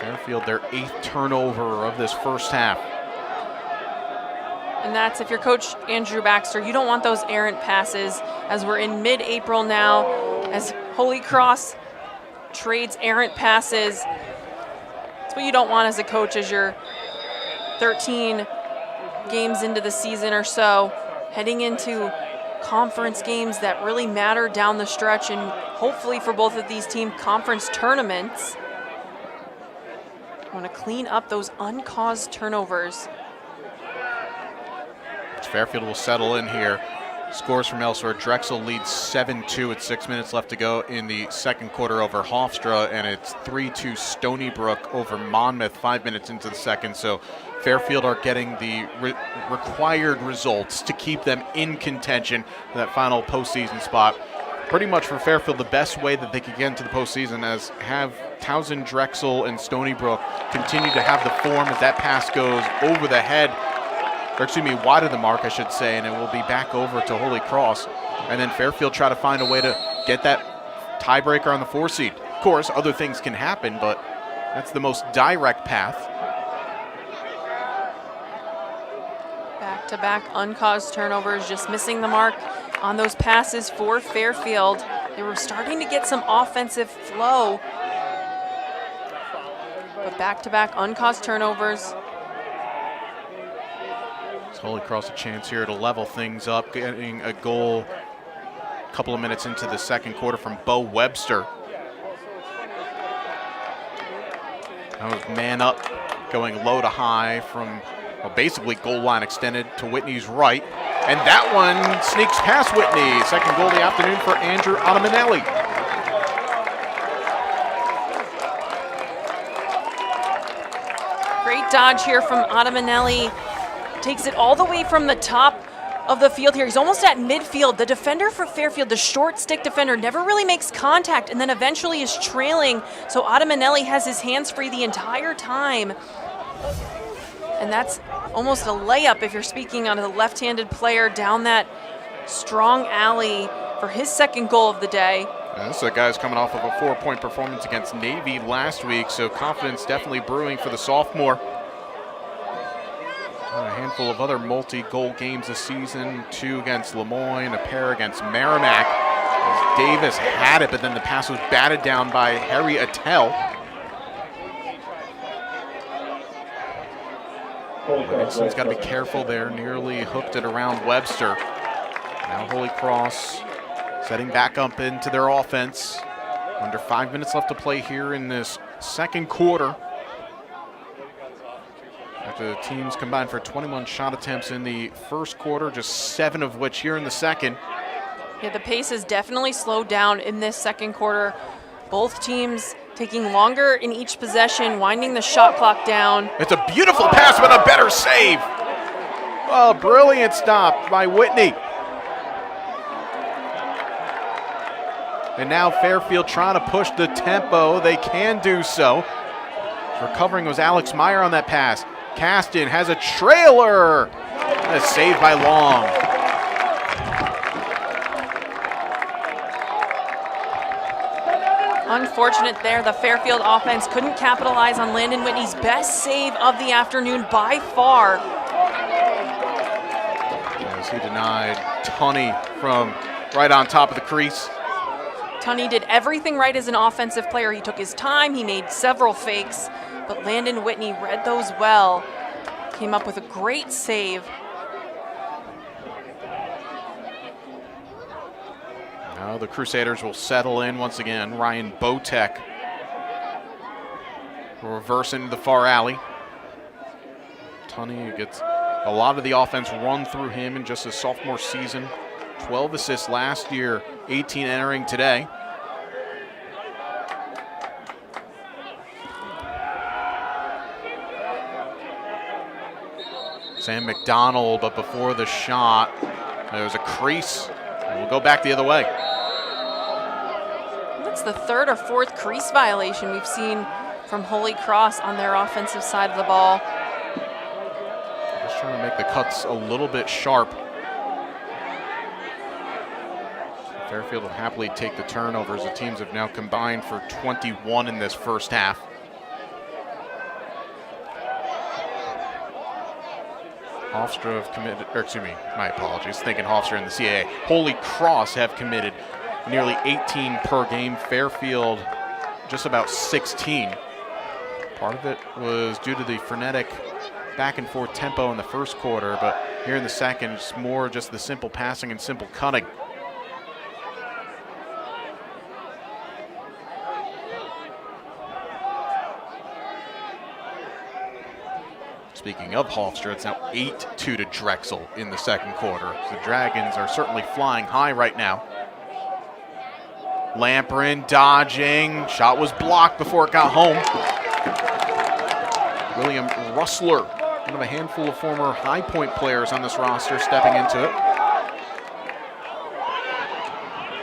Fairfield, their 8th turnover of this first half. And that's, if you're Coach Andrew Baxter, you don't want those errant passes, as we're in mid-April now, as Holy Cross trades errant passes. That's what you don't want as a coach, as you're 13 games into the season or so, heading into conference games that really matter down the stretch, and hopefully for both of these team conference tournaments. Want to clean up those uncaused turnovers. Fairfield will settle in here. Scores from elsewhere. Drexel leads 7-2 with 6 minutes left to go in the second quarter over Hofstra, and it's 3-2 Stony Brook over Monmouth 5 minutes into the second. So Fairfield are getting the required results to keep them in contention for that final postseason spot. Pretty much for Fairfield, the best way that they could get into the postseason is have Towson, Drexel, and Stony Brook continue to have the form as that pass goes over the head, or excuse me, wide of the mark, I should say, and it will be back over to Holy Cross. And then Fairfield try to find a way to get that tiebreaker on the 4 seed. Of course, other things can happen, but that's the most direct path. Back-to-back uncaused turnovers, just missing the mark on those passes for Fairfield. They were starting to get some offensive flow, but back-to-back uncaused turnovers. Holy Cross a chance here to level things up, getting a goal a couple of minutes into the second quarter from Bo Webster. That was man up, going low to high from basically goal line extended to Whitney's right. And that one sneaks past Whitney. Second goal of the afternoon for Andrew Ottamanelli. Great dodge here from Ottamanelli. Takes it all the way from the top of the field here. He's almost at midfield. The defender for Fairfield, the short stick defender, never really makes contact and then eventually is trailing. So Ottamanelli has his hands free the entire time. And that's almost a layup if you're speaking on a left-handed player down that strong alley for his second goal of the day. This is a guy who's coming off of a 4-point performance against Navy last week, so confidence definitely brewing for the sophomore. A handful of other multi-goal games this season, 2 against Lemoyne, a pair against Merrimack. As Davis had it, but then the pass was batted down by Harry Attell. Nixon's got to be careful there, nearly hooked it around Webster. Now Holy Cross setting back up into their offense. Under 5 minutes left to play here in this second quarter. After the teams combined for 21 shot attempts in the first quarter, just 7 of which here in the second. Yeah, the pace has definitely slowed down in this second quarter. Both teams taking longer in each possession, winding the shot clock down. It's a beautiful pass, but a better save. Oh, brilliant stop by Whitney. And now Fairfield trying to push the tempo. They can do so. Recovering was Alex Meyer on that pass. Caston has a trailer. A save by Long. Unfortunate there, the Fairfield offense couldn't capitalize on Landon Whitney's best save of the afternoon by far. As he denied Tunney from right on top of the crease. Tunney did everything right as an offensive player. He took his time, he made several fakes, but Landon Whitney read those well. Came up with a great save. Now the Crusaders will settle in once again. Ryan Botek will reverse into the far alley. Tunney gets a lot of the offense run through him in just his sophomore season. 12 assists last year, 18 entering today. Sam McDonald, but before the shot, there was a crease, and we'll go back the other way. That's the third or fourth crease violation we've seen from Holy Cross on their offensive side of the ball. Just trying to make the cuts a little bit sharp. Fairfield will happily take the turnovers. The teams have now combined for 21 in this first half. Hofstra have committed, or excuse me, my apologies, thinking Hofstra and the CAA. Holy Cross have committed nearly 18 per game. Fairfield just about 16. Part of it was due to the frenetic back and forth tempo in the first quarter, but here in the second, it's more just the simple passing and simple cutting. Speaking of Hofstra, it's now 8-2 to Drexel in the second quarter. The Dragons are certainly flying high right now. Lamperin dodging. Shot was blocked before it got home. William Russler, one of a handful of former High Point players on this roster, stepping into it.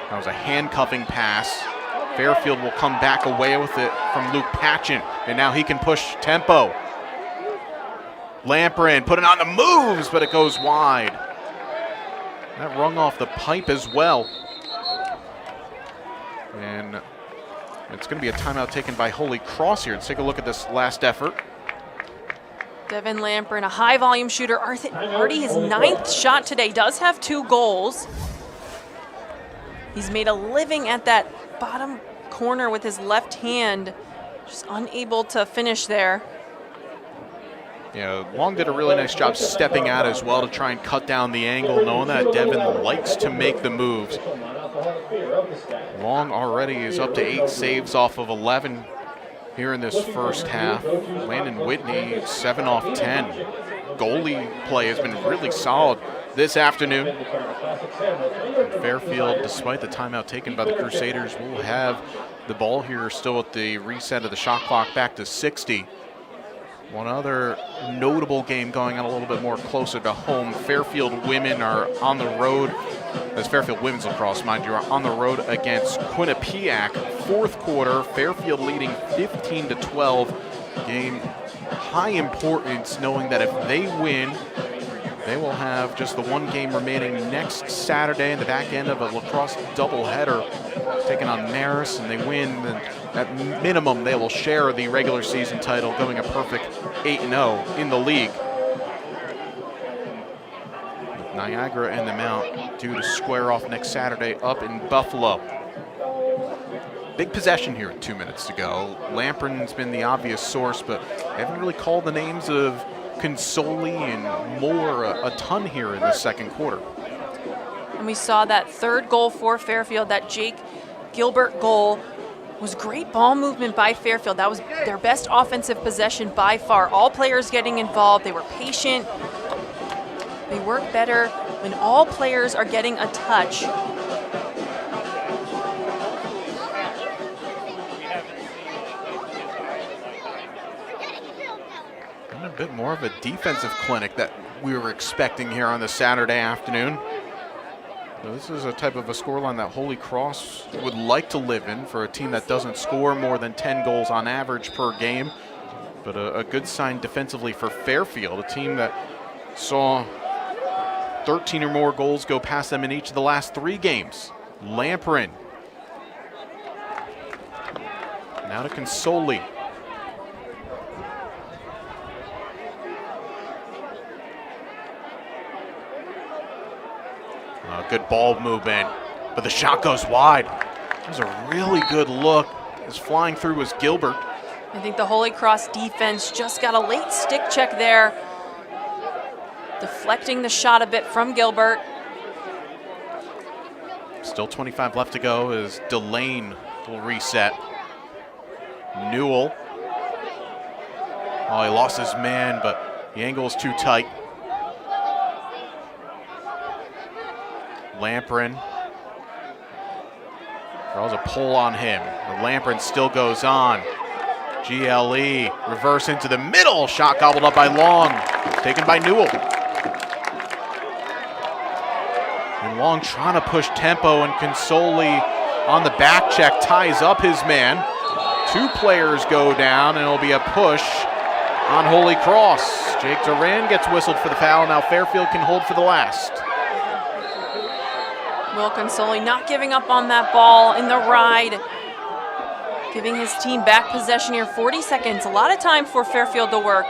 That was a handcuffing pass. Fairfield will come back away with it from Luke Patchen, and now he can push tempo. Lamperin put it on the moves, but it goes wide. That rung off the pipe as well. And it's going to be a timeout taken by Holy Cross here. Let's take a look at this last effort. Devin Lamperin, a high-volume shooter, already his 9th shot today, does have 2 goals. He's made a living at that bottom corner with his left hand, just unable to finish there. Yeah, Long did a really nice job stepping out as well to try and cut down the angle, knowing that Devin likes to make the moves. Long already is up to 8 saves off of 11 here in this first half. Landon Whitney, 7 off 10. Goalie play has been really solid this afternoon. And Fairfield, despite the timeout taken by the Crusaders, will have the ball here still at the reset of the shot clock back to 60. One other notable game going on a little bit more closer to home. Fairfield women are on the road, as Fairfield women's lacrosse, mind you, are on the road against Quinnipiac. Fourth quarter, Fairfield leading 15-12. Game high importance, knowing that if they win, they will have just the one game remaining next Saturday in the back end of a lacrosse doubleheader, taking on Marist, and they win, then at minimum they will share the regular season title, going a perfect 8-0 in the league. With Niagara and the Mount due to square off next Saturday up in Buffalo. Big possession here with 2 minutes to go. Lamperin's been the obvious source, but they haven't really called the names of Consoli and Moore a ton here in the second quarter. And we saw that third goal for Fairfield, that Jake Gilbert goal, was great ball movement by Fairfield. That was their best offensive possession by far. All players getting involved. They were patient. They work better when all players are getting a touch. And a bit more of a defensive clinic that we were expecting here on the Saturday afternoon. So this is a type of a scoreline that Holy Cross would like to live in for a team that doesn't score more than 10 goals on average per game. But a good sign defensively for Fairfield, a team that saw 13 or more goals go past them in each of the last 3 games. Lamperin. Now to Consoli. Good ball movement, but the shot goes wide. It was a really good look. As flying through was Gilbert. I think the Holy Cross defense just got a late stick check there, deflecting the shot a bit from Gilbert. Still 25 left to go as Delane will reset. Newell. Oh, he lost his man, but the angle is too tight. Lamperin draws a pull on him. The Lamperin still goes on. GLE, reverse into the middle. Shot gobbled up by Long. Taken by Newell. And Long trying to push tempo, and Consoli on the back check ties up his man. 2 players go down, and it'll be a push on Holy Cross. Jake Duran gets whistled for the foul. Now Fairfield can hold for the last. Will Consoli not giving up on that ball in the ride, giving his team back possession here. 40 seconds, a lot of time for Fairfield to work.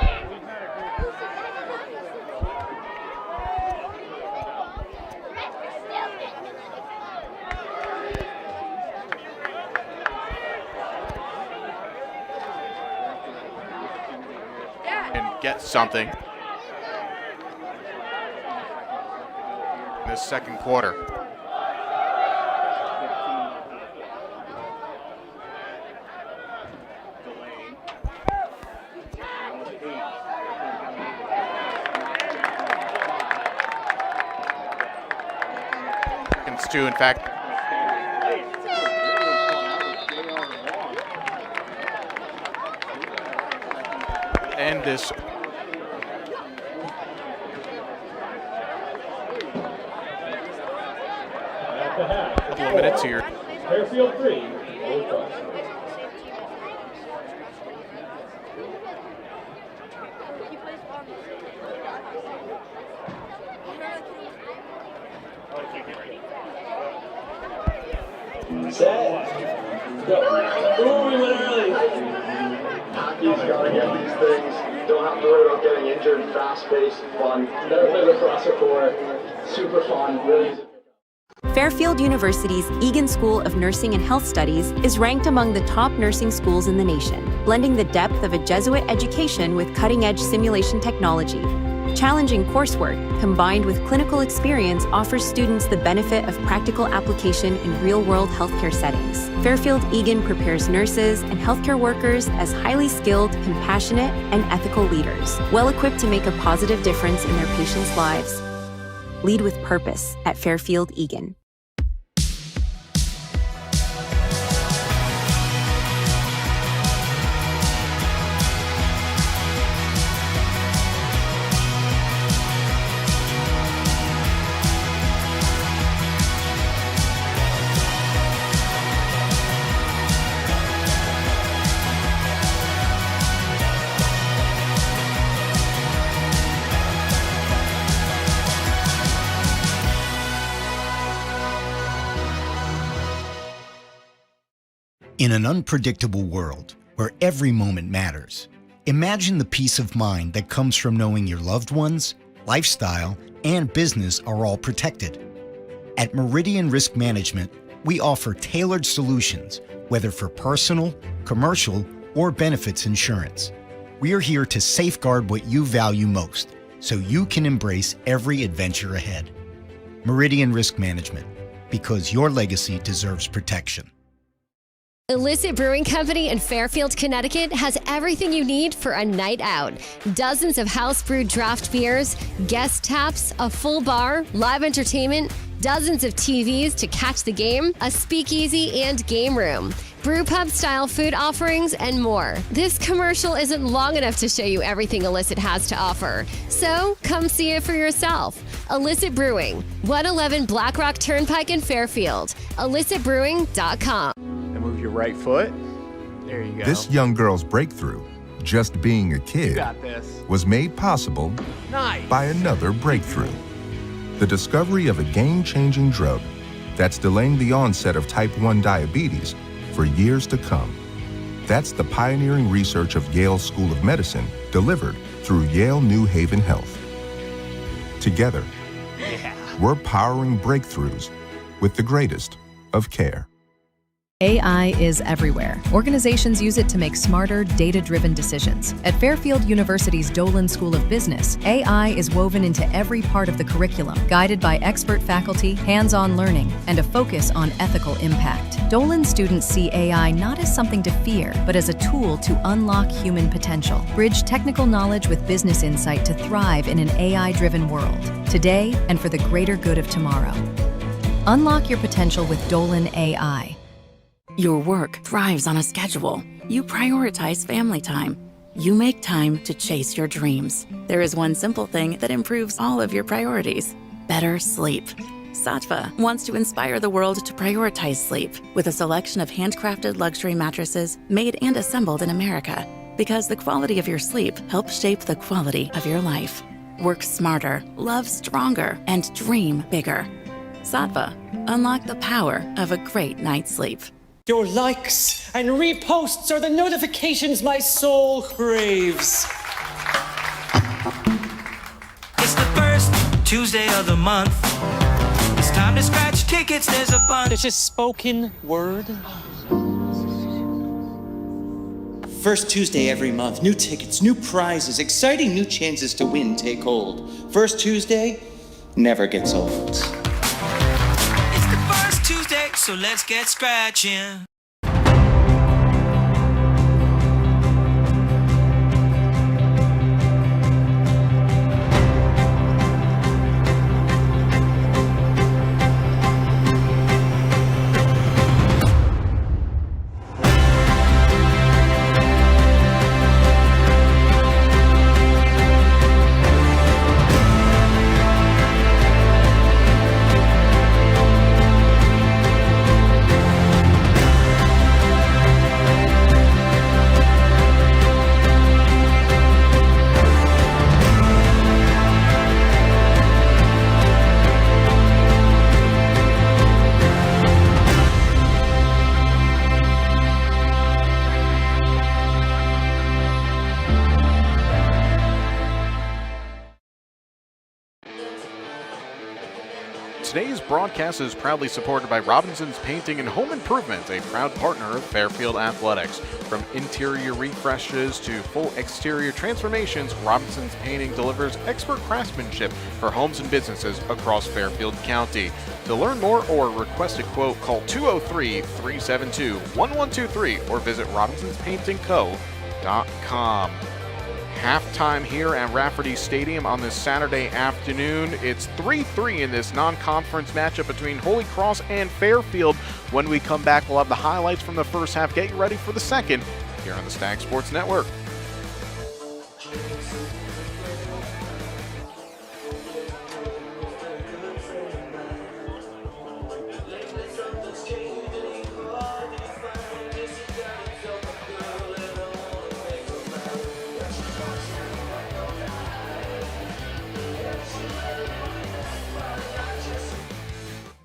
get something in this second quarter. Seconds too, in fact. And this couple of minutes here. Fairfield 3, Lacrosse. Set. Go. Ooh, we went early. Hockey's gotta get these things. Don't have to worry about getting injured. Fast-paced, fun. Never played lacrosse before. Super fun. Really easy. Fairfield University's Egan School of Nursing and Health Studies is ranked among the top nursing schools in the nation, blending the depth of a Jesuit education with cutting-edge simulation technology. Challenging coursework, combined with clinical experience, offers students the benefit of practical application in real-world healthcare settings. Fairfield Egan prepares nurses and healthcare workers as highly skilled, compassionate, and ethical leaders, well-equipped to make a positive difference in their patients' lives. Lead with purpose at Fairfield Egan. In an unpredictable world where every moment matters, imagine the peace of mind that comes from knowing your loved ones, lifestyle, and business are all protected. At Meridian Risk Management, we offer tailored solutions, whether for personal, commercial, or benefits insurance. We are here to safeguard what you value most, so you can embrace every adventure ahead. Meridian Risk Management, because your legacy deserves protection. Illicit Brewing Company in Fairfield, Connecticut has everything you need for a night out. Dozens of house-brewed draft beers, guest taps, a full bar, live entertainment, dozens of TVs to catch the game, a speakeasy and game room, brew pub-style food offerings, and more. This commercial isn't long enough to show you everything Illicit has to offer, so come see it for yourself. Illicit Brewing, 111 Black Rock Turnpike in Fairfield. IllicitBrewing.com. Move your right foot. There you go. This young girl's breakthrough, just being a kid, was made possible by another breakthrough. The discovery of a game-changing drug that's delaying the onset of type 1 diabetes for years to come. That's the pioneering research of Yale School of Medicine delivered through Yale New Haven Health. Together, we're powering breakthroughs with the greatest of care. AI is everywhere. Organizations use it to make smarter, data-driven decisions. At Fairfield University's Dolan School of Business, AI is woven into every part of the curriculum, guided by expert faculty, hands-on learning, and a focus on ethical impact. Dolan students see AI not as something to fear, but as a tool to unlock human potential. Bridge technical knowledge with business insight to thrive in an AI-driven world, today and for the greater good of tomorrow. Unlock your potential with Dolan AI. Your work thrives on a schedule. You prioritize family time. You make time to chase your dreams. There is one simple thing that improves all of your priorities: better sleep. Sattva wants to inspire the world to prioritize sleep with a selection of handcrafted luxury mattresses made and assembled in America. Because the quality of your sleep helps shape the quality of your life. Work smarter, love stronger, and dream bigger. Sattva, unlock the power of a great night's sleep. Your likes and reposts are the notifications my soul craves. It's the first Tuesday of the month. It's time to scratch tickets, there's a bunch. It's just spoken word. First Tuesday every month, new tickets, new prizes, exciting new chances to win take hold. First Tuesday never gets old. It's the first Tuesday, so let's get scratching. Today's broadcast is proudly supported by Robinson's Painting and Home Improvement, a proud partner of Fairfield Athletics. From interior refreshes to full exterior transformations, Robinson's Painting delivers expert craftsmanship for homes and businesses across Fairfield County. To learn more or request a quote, call 203-372-1123 or visit robinsonspaintingco.com. Halftime here at Rafferty Stadium on this Saturday afternoon. It's 3-3 in this non-conference matchup between Holy Cross and Fairfield. When we come back, we'll have the highlights from the first half. Get you ready for the second here on the Stag Sports Network.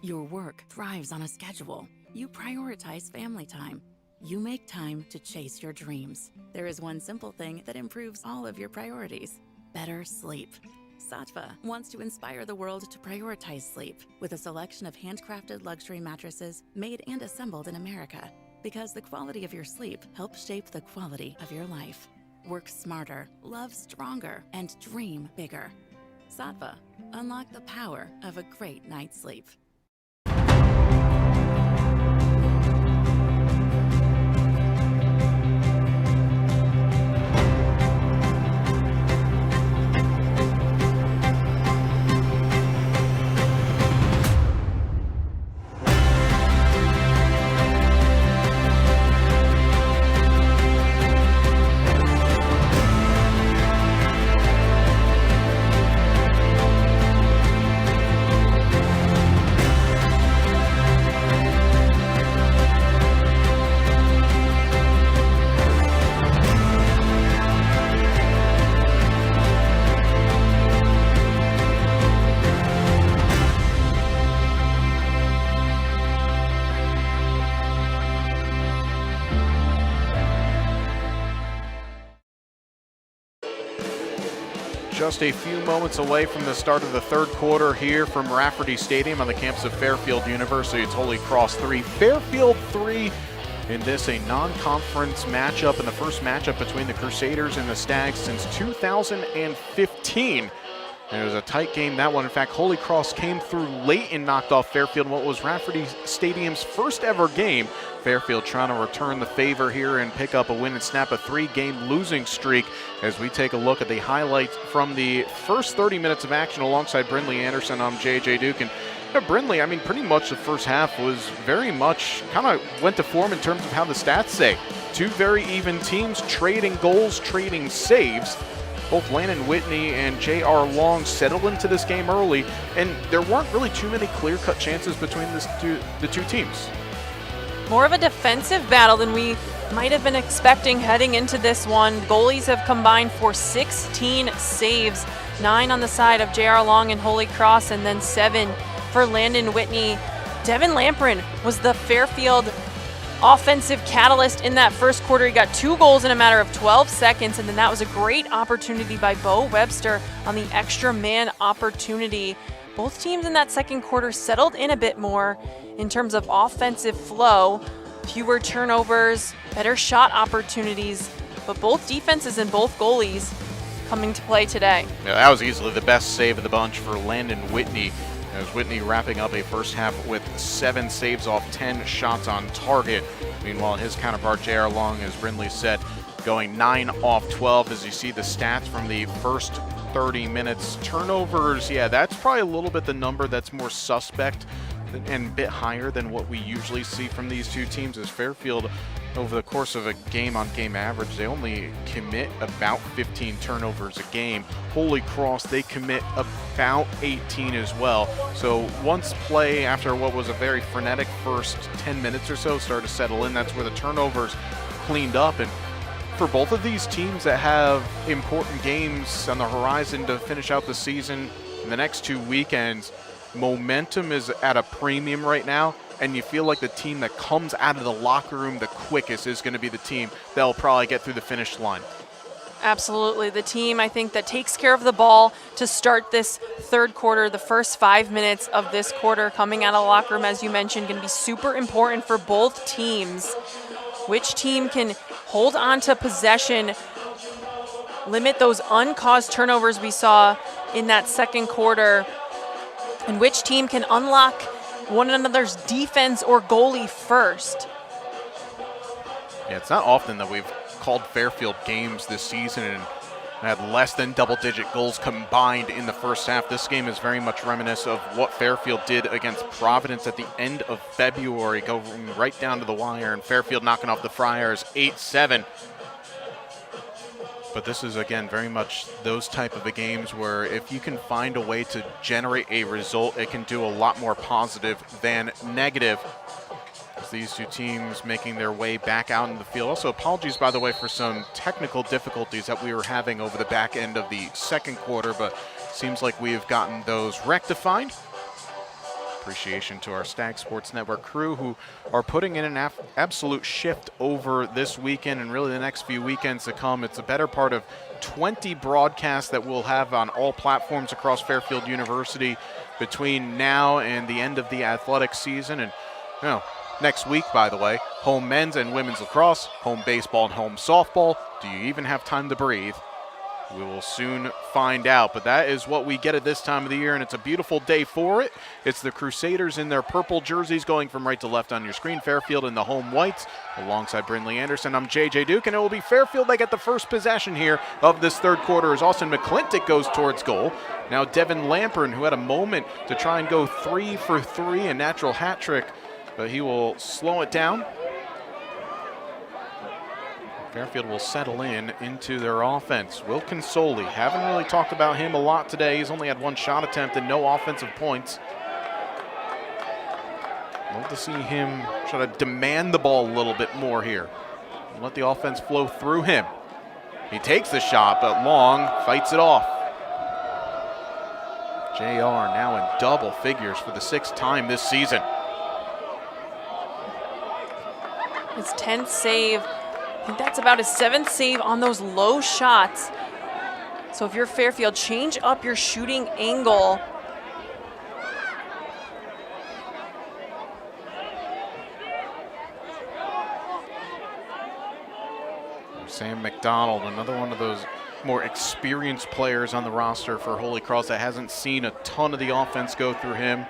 Your work thrives on a schedule. You prioritize family time. You make time to chase your dreams. There is one simple thing that improves all of your priorities: better sleep. Sattva wants to inspire the world to prioritize sleep with a selection of handcrafted luxury mattresses made and assembled in America. Because the quality of your sleep helps shape the quality of your life. Work smarter, love stronger, and dream bigger. Sattva, unlock the power of a great night's sleep. Just a few moments away from the start of the third quarter here from Rafferty Stadium on the campus of Fairfield University. It's Holy Cross 3, Fairfield 3 in this a non-conference matchup and the first matchup between the Crusaders and the Stags since 2015. And it was a tight game, that one. In fact, Holy Cross came through late and knocked off Fairfield in what was Rafferty Stadium's first ever game. Fairfield trying to return the favor here and pick up a win and snap a 3-game losing streak as we take a look at the highlights from the first 30 minutes of action alongside Brindley Anderson. I'm JJ Duke. And Brindley, I mean, pretty much the first half was very much kind of went to form in terms of how the stats say. Two very even teams trading goals, trading saves. Both Landon Whitney and J.R. Long settled into this game early, and there weren't really too many clear-cut chances between the two teams. More of a defensive battle than we might have been expecting heading into this one. Goalies have combined for 16 saves, 9 on the side of J.R. Long and Holy Cross, and then 7 for Landon Whitney. Devin Lamprin was the Fairfield offensive catalyst in that first quarter. He got 2 goals in a matter of 12 seconds, and then that was a great opportunity by Bo Webster on the extra man opportunity. Both teams in that second quarter settled in a bit more in terms of offensive flow, fewer turnovers, better shot opportunities. But both defenses and both goalies coming to play today. Yeah, that was easily the best save of the bunch for Landon Whitney. As Whitney wrapping up a first half with 7 saves off 10 shots on target. Meanwhile, his counterpart, J.R. Long, as Brindley said, going 9 off 12. As you see the stats from the first 30 minutes. Turnovers, yeah, that's probably a little bit the number that's more suspect and a bit higher than what we usually see from these two teams. As Fairfield, over the course of a game-on-game average, they only commit about 15 turnovers a game. Holy Cross, they commit about 18 as well. So once play, after what was a very frenetic first 10 minutes or so, started to settle in, that's where the turnovers cleaned up. And for both of these teams that have important games on the horizon to finish out the season in the next 2 weekends, momentum is at a premium right now, and you feel like the team that comes out of the locker room the quickest is going to be the team that'll probably get through the finish line. Absolutely. The team, I think, that takes care of the ball to start this third quarter, the first 5 minutes of this quarter coming out of the locker room, as you mentioned, going to be super important for both teams. Which team can hold on to possession, limit those uncaused turnovers we saw in that second quarter, and which team can unlock one another's defense or goalie first. Yeah, it's not often that we've called Fairfield games this season and had less than double-digit goals combined in the first half. This game is very much reminiscent of what Fairfield did against Providence at the end of February, going right down to the wire, and Fairfield knocking off the Friars 8-7. But this is, again, very much those type of games where if you can find a way to generate a result, it can do a lot more positive than negative. As these two teams making their way back out in the field. Also, apologies, by the way, for some technical difficulties that we were having over the back end of the second quarter, but seems like we have gotten those rectified. Appreciation to our Stag Sports Network crew who are putting in an absolute shift over this weekend and really the next few weekends to come. It's a better part of 20 broadcasts that we'll have on all platforms across Fairfield University between now and the end of the athletic season. And you know, next week, by the way, home men's and women's lacrosse, home baseball and home softball. Do you even have time to breathe? We will soon find out, but that is what we get at this time of the year, and it's a beautiful day for it. It's the Crusaders in their purple jerseys going from right to left on your screen. Fairfield in the home whites alongside Brindley Anderson. I'm JJ Duke, and it will be Fairfield that get the first possession here of this third quarter as Austin McClintock goes towards goal. Now Devin Lampern, who had a moment to try and go 3 for 3, a natural hat trick, but he will slow it down. Fairfield will settle into their offense. Will Consoli, haven't really talked about him a lot today. He's only had 1 shot attempt and no offensive points. Love to see him try to demand the ball a little bit more here. And let the offense flow through him. He takes the shot, but Long fights it off. JR now in double figures for the 6th time this season. His 10th save. I think that's about his 7th save on those low shots. So if you're Fairfield, change up your shooting angle. Sam McDonald, another one of those more experienced players on the roster for Holy Cross that hasn't seen a ton of the offense go through him.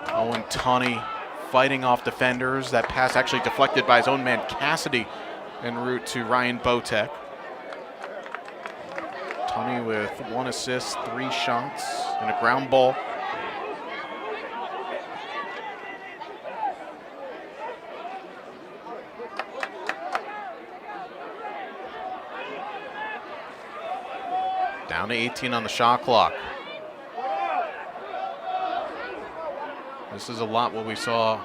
Owen Tunney fighting off defenders. That pass actually deflected by his own man Cassidy en route to Ryan Botek. Tunney with 1 assist, 3 shots, and a ground ball. Down to 18 on the shot clock. This is a lot what we saw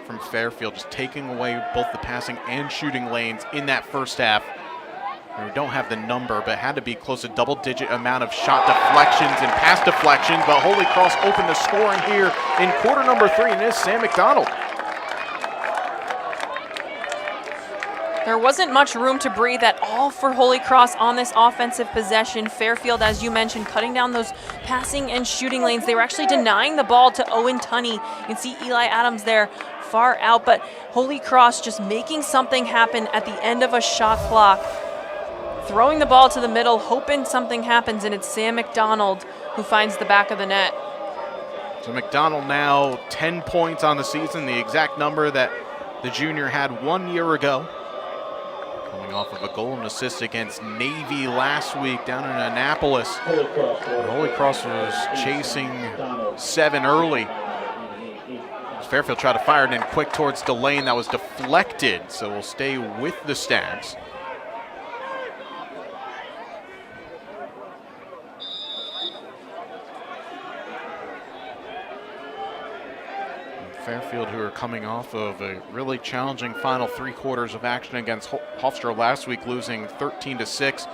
from Fairfield, just taking away both the passing and shooting lanes in that first half. And we don't have the number, but had to be close to double-digit amount of shot deflections and pass deflections. But Holy Cross opened the scoring here in quarter number 3, and it is Sam McDonald. There wasn't much room to breathe at all for Holy Cross on this offensive possession. Fairfield, as you mentioned, cutting down those passing and shooting lanes. They were actually denying the ball to Owen Tunney. You can see Eli Adams there far out, but Holy Cross just making something happen at the end of a shot clock. Throwing the ball to the middle, hoping something happens, and it's Sam McDonald who finds the back of the net. So McDonald now 10 points on the season, the exact number that the junior had 1 year ago. Coming off of a goal and assist against Navy last week down in Annapolis. Holy Cross was chasing 7 early. Fairfield tried to fire it in quick towards Delane. That was deflected, so we'll stay with the Stags. Fairfield, who are coming off of a really challenging final 3 quarters of action against Hofstra last week, losing 13-6.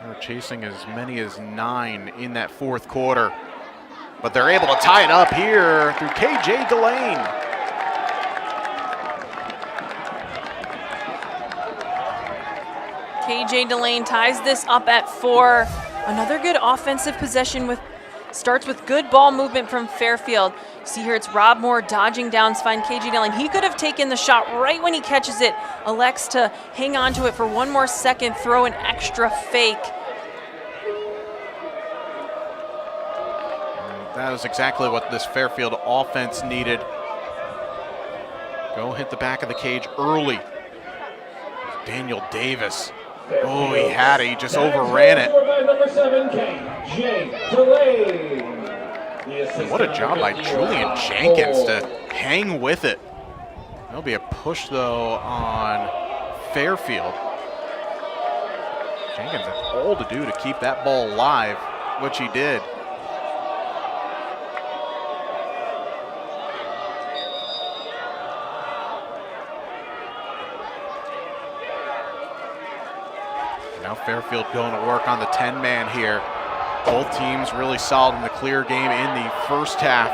They're chasing as many as 9 in that 4th quarter. But they're able to tie it up here through KJ Delane. KJ Delane ties this up at 4. Another good offensive possession starts with good ball movement from Fairfield. See here, it's Rob Moore dodging down to find KJ Delane. He could have taken the shot right when he catches it. Elects to hang on to it for 1 more second, throw an extra fake. That is exactly what this Fairfield offense needed. Go hit the back of the cage early. Daniel Davis. Oh, he had it. He just overran it. What a job by Julian Jenkins to hang with it. There'll be a push, though, on Fairfield. Jenkins had all to do to keep that ball alive, which he did. Now Fairfield going to work on the 10-man here. Both teams really solid in the clear game in the first half.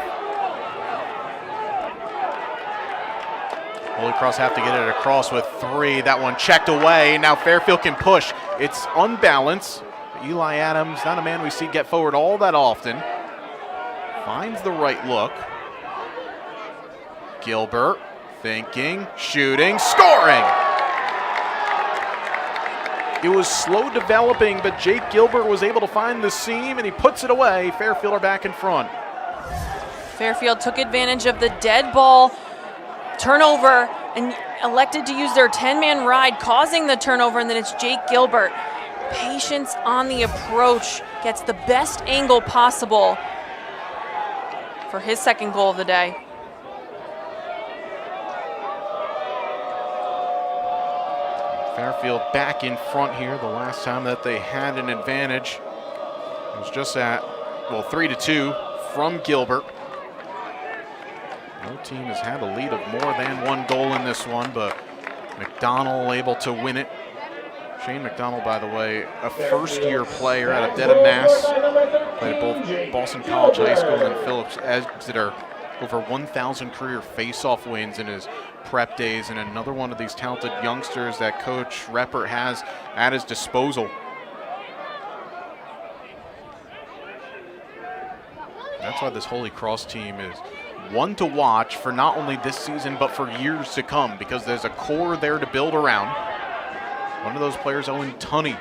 Holy Cross have to get it across with 3. That one checked away. Now Fairfield can push. It's unbalanced. Eli Adams, not a man we see get forward all that often. Finds the right look. Gilbert thinking, shooting, scoring. It was slow developing, but Jake Gilbert was able to find the seam, and he puts it away. Fairfield are back in front. Fairfield took advantage of the dead ball turnover and elected to use their 10-man ride, causing the turnover, and then it's Jake Gilbert. Patience on the approach, gets the best angle possible for his 2nd goal of the day. Fairfield back in front here. The last time that they had an advantage, it was just at, 3-2 from Gilbert. No team has had a lead of more than 1 goal in this one, but McDonald able to win it. Shane McDonald, by the way, a first-year player out of Dedham, Mass. Played at both Boston College High School and Phillips Exeter. Over 1,000 career face-off wins in his prep days, and another one of these talented youngsters that Coach Reppert has at his disposal. That's why this Holy Cross team is one to watch for not only this season but for years to come, because there's a core there to build around. One of those players, Owen Tunney.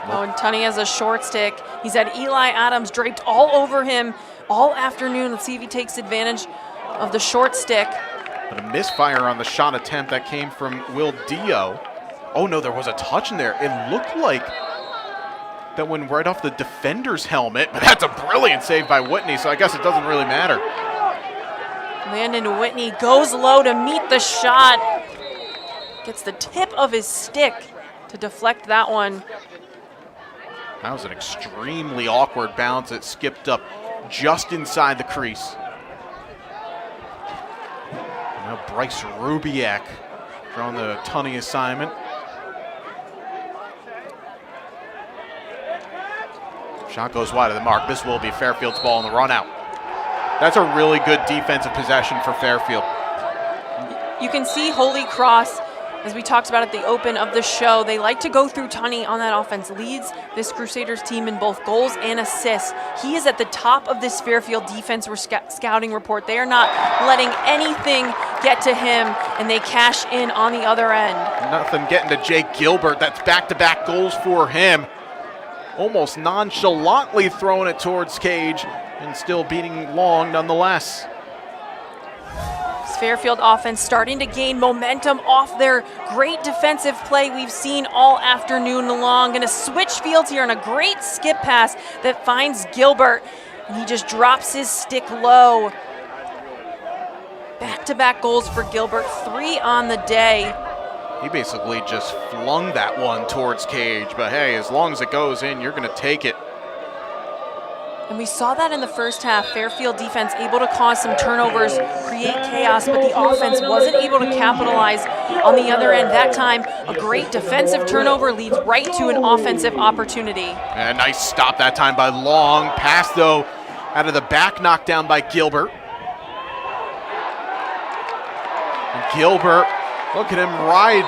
Owen Tunney has a short stick. He's had Eli Adams draped all over him all afternoon. Let's see if he takes advantage of the short stick. But a misfire on the shot attempt that came from Will Dio. Oh no, there was a touch in there. It looked like that went right off the defender's helmet, but that's a brilliant save by Whitney, so I guess it doesn't really matter. Landon Whitney goes low to meet the shot. Gets the tip of his stick to deflect that one. That was an extremely awkward bounce. It skipped up just inside the crease. Now Bryce Rubiak on the Tunney assignment. Shot goes wide of the mark. This will be Fairfield's ball on the run out. That's a really good defensive possession for Fairfield. You can see Holy Cross As we talked about at the open of the show, they like to go through Tunney on that offense. Leads this Crusaders team in both goals and assists. He is at the top of this Fairfield defense scouting report. They are not letting anything get to him, and they cash in on the other end. Nothing getting to Jake Gilbert. That's back-to-back goals for him. Almost nonchalantly throwing it towards Cage and still beating long nonetheless. Fairfield offense starting to gain momentum off their great defensive play we've seen all afternoon long. Going to switch fields here on a great skip pass that finds Gilbert, and he just drops his stick low. Back-to-back goals for Gilbert, 3 on the day. He basically just flung that one towards Cage, but hey, as long as it goes in, you're going to take it. And we saw that in the first half. Fairfield defense able to cause some turnovers, create chaos, but the offense wasn't able to capitalize on the other end. That time, a great defensive turnover leads right to an offensive opportunity. And a nice stop that time by Long. Pass, though, out of the back, knocked down by Gilbert. And Gilbert, look at him ride.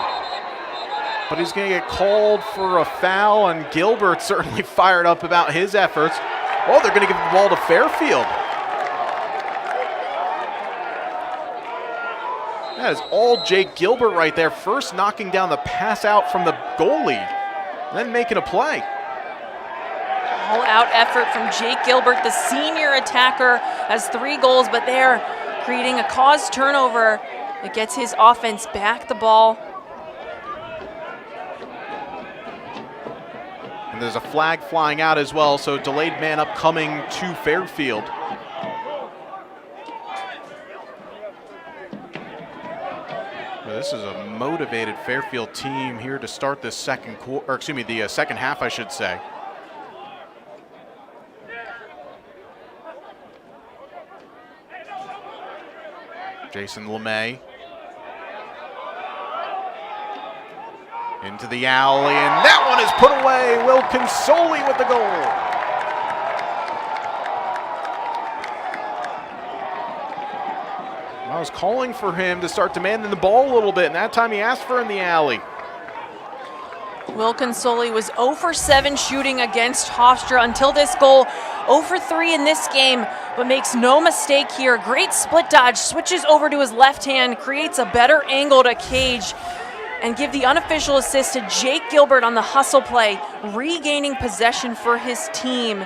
But he's going to get called for a foul, and Gilbert certainly fired up about his efforts. Oh, they're going to give the ball to Fairfield. That is all Jake Gilbert right there. First knocking down the pass out from the goalie, then making a play. All-out effort from Jake Gilbert, the senior attacker, has 3 goals, but they're creating a caused turnover that gets his offense back the ball. There's a flag flying out as well, so delayed man up coming to Fairfield. Well, this is a motivated Fairfield team here to start this second half, I should say. Jason LeMay. Into the alley, and that one is put away. Will Consoli with the goal. I was calling for him to start demanding the ball a little bit, and that time he asked for it in the alley. Will Consoli was 0 for 7 shooting against Hofstra until this goal. 0 for 3 in this game, but makes no mistake here. Great split dodge, switches over to his left hand, creates a better angle to Cage, and give the unofficial assist to Jake Gilbert on the hustle play, regaining possession for his team.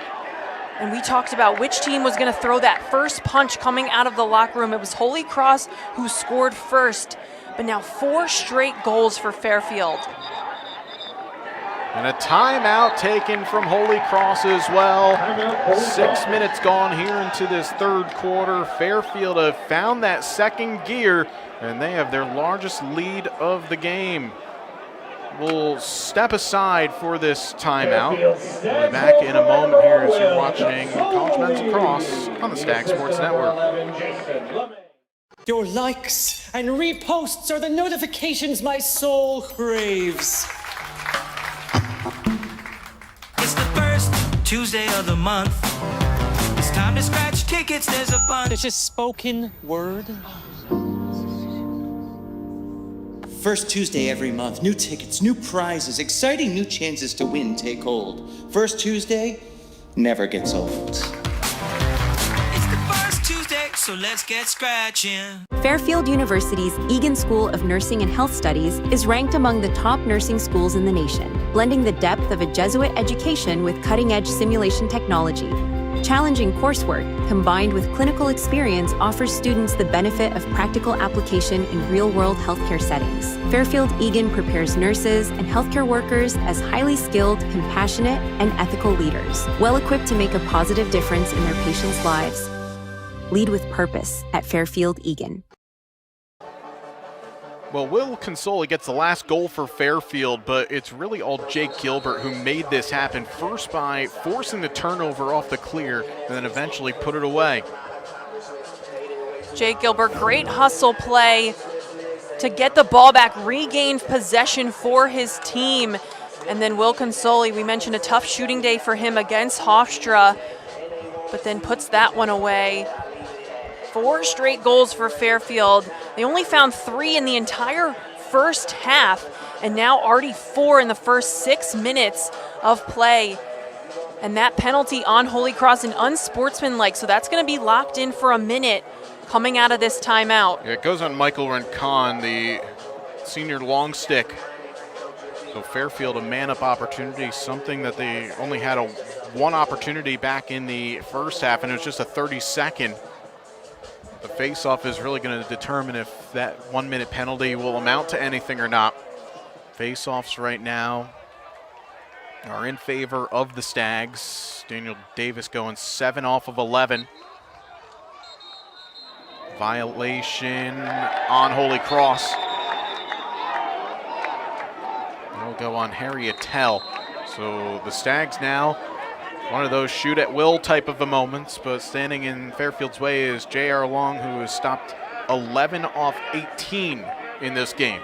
And we talked about which team was going to throw that first punch coming out of the locker room. It was Holy Cross who scored first, but now 4 straight goals for Fairfield. And a timeout taken from Holy Cross as well. 6 minutes gone here into this third quarter. Fairfield have found that second gear, and they have their largest lead of the game. We'll step aside for this timeout. We'll be back in a moment here as you're watching College Men's Lacrosse on the Stag Sports Network. Your likes and reposts are the notifications my soul craves. It's the first Tuesday of the month. It's time to scratch tickets, there's a bunch. It's just spoken word. First Tuesday every month, new tickets, new prizes, exciting new chances to win take hold. First Tuesday never gets old. It's the first Tuesday, so let's get scratching. Fairfield University's Egan School of Nursing and Health Studies is ranked among the top nursing schools in the nation, blending the depth of a Jesuit education with cutting-edge simulation technology. Challenging coursework, combined with clinical experience, offers students the benefit of practical application in real-world healthcare settings. Fairfield Egan prepares nurses and healthcare workers as highly skilled, compassionate, and ethical leaders, well-equipped to make a positive difference in their patients' lives. Lead with purpose at Fairfield Egan. Well, Will Consoli gets the last goal for Fairfield, but it's really all Jake Gilbert who made this happen, first by forcing the turnover off the clear and then eventually put it away. Jake Gilbert, great hustle play to get the ball back, regained possession for his team. And then Will Consoli, we mentioned a tough shooting day for him against Hofstra, but then puts that one away. 4 straight goals for Fairfield. They only found 3 in the entire first half, and now already 4 in the first 6 minutes of play. And that penalty on Holy Cross, an unsportsmanlike, so that's going to be locked in for a minute coming out of this timeout. Yeah, it goes on Michael Rincon, the senior long stick. So Fairfield, a man-up opportunity, something that they only had one opportunity back in the first half, and it was just a 30-second. The face-off is really going to determine if that 1-minute penalty will amount to anything or not. Face-offs right now are in favor of the Stags. Daniel Davis going 7 off of 11. Violation on Holy Cross. It'll go on Harry Attell. So the Stags now, one of those shoot at will type of a moments, but standing in Fairfield's way is J.R. Long, who has stopped 11 off 18 in this game.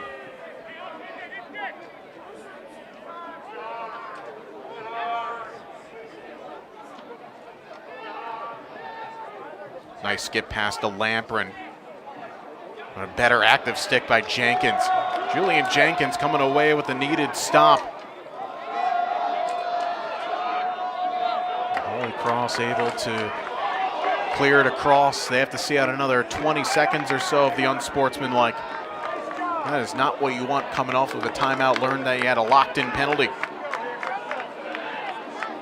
Nice skip past to Lamprin. A better active stick by Jenkins. Julian Jenkins coming away with the needed stop. Holy Cross able to clear it across. They have to see out another 20 seconds or so of the unsportsmanlike. That is not what you want coming off of a timeout. Learned that you had a locked-in penalty.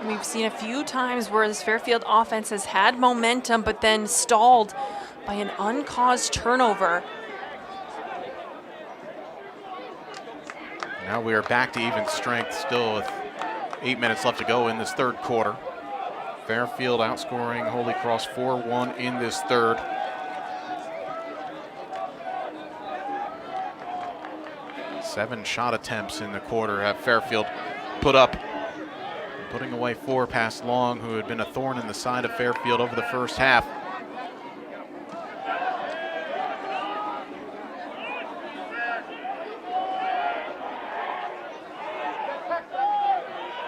We've seen a few times where this Fairfield offense has had momentum but then stalled by an uncaused turnover. Now we are back to even strength, still with 8 minutes left to go in this third quarter. Fairfield outscoring Holy Cross 4-1 in this third. Seven shot attempts in the quarter have Fairfield put up. Putting away 4 past Long, who had been a thorn in the side of Fairfield over the first half.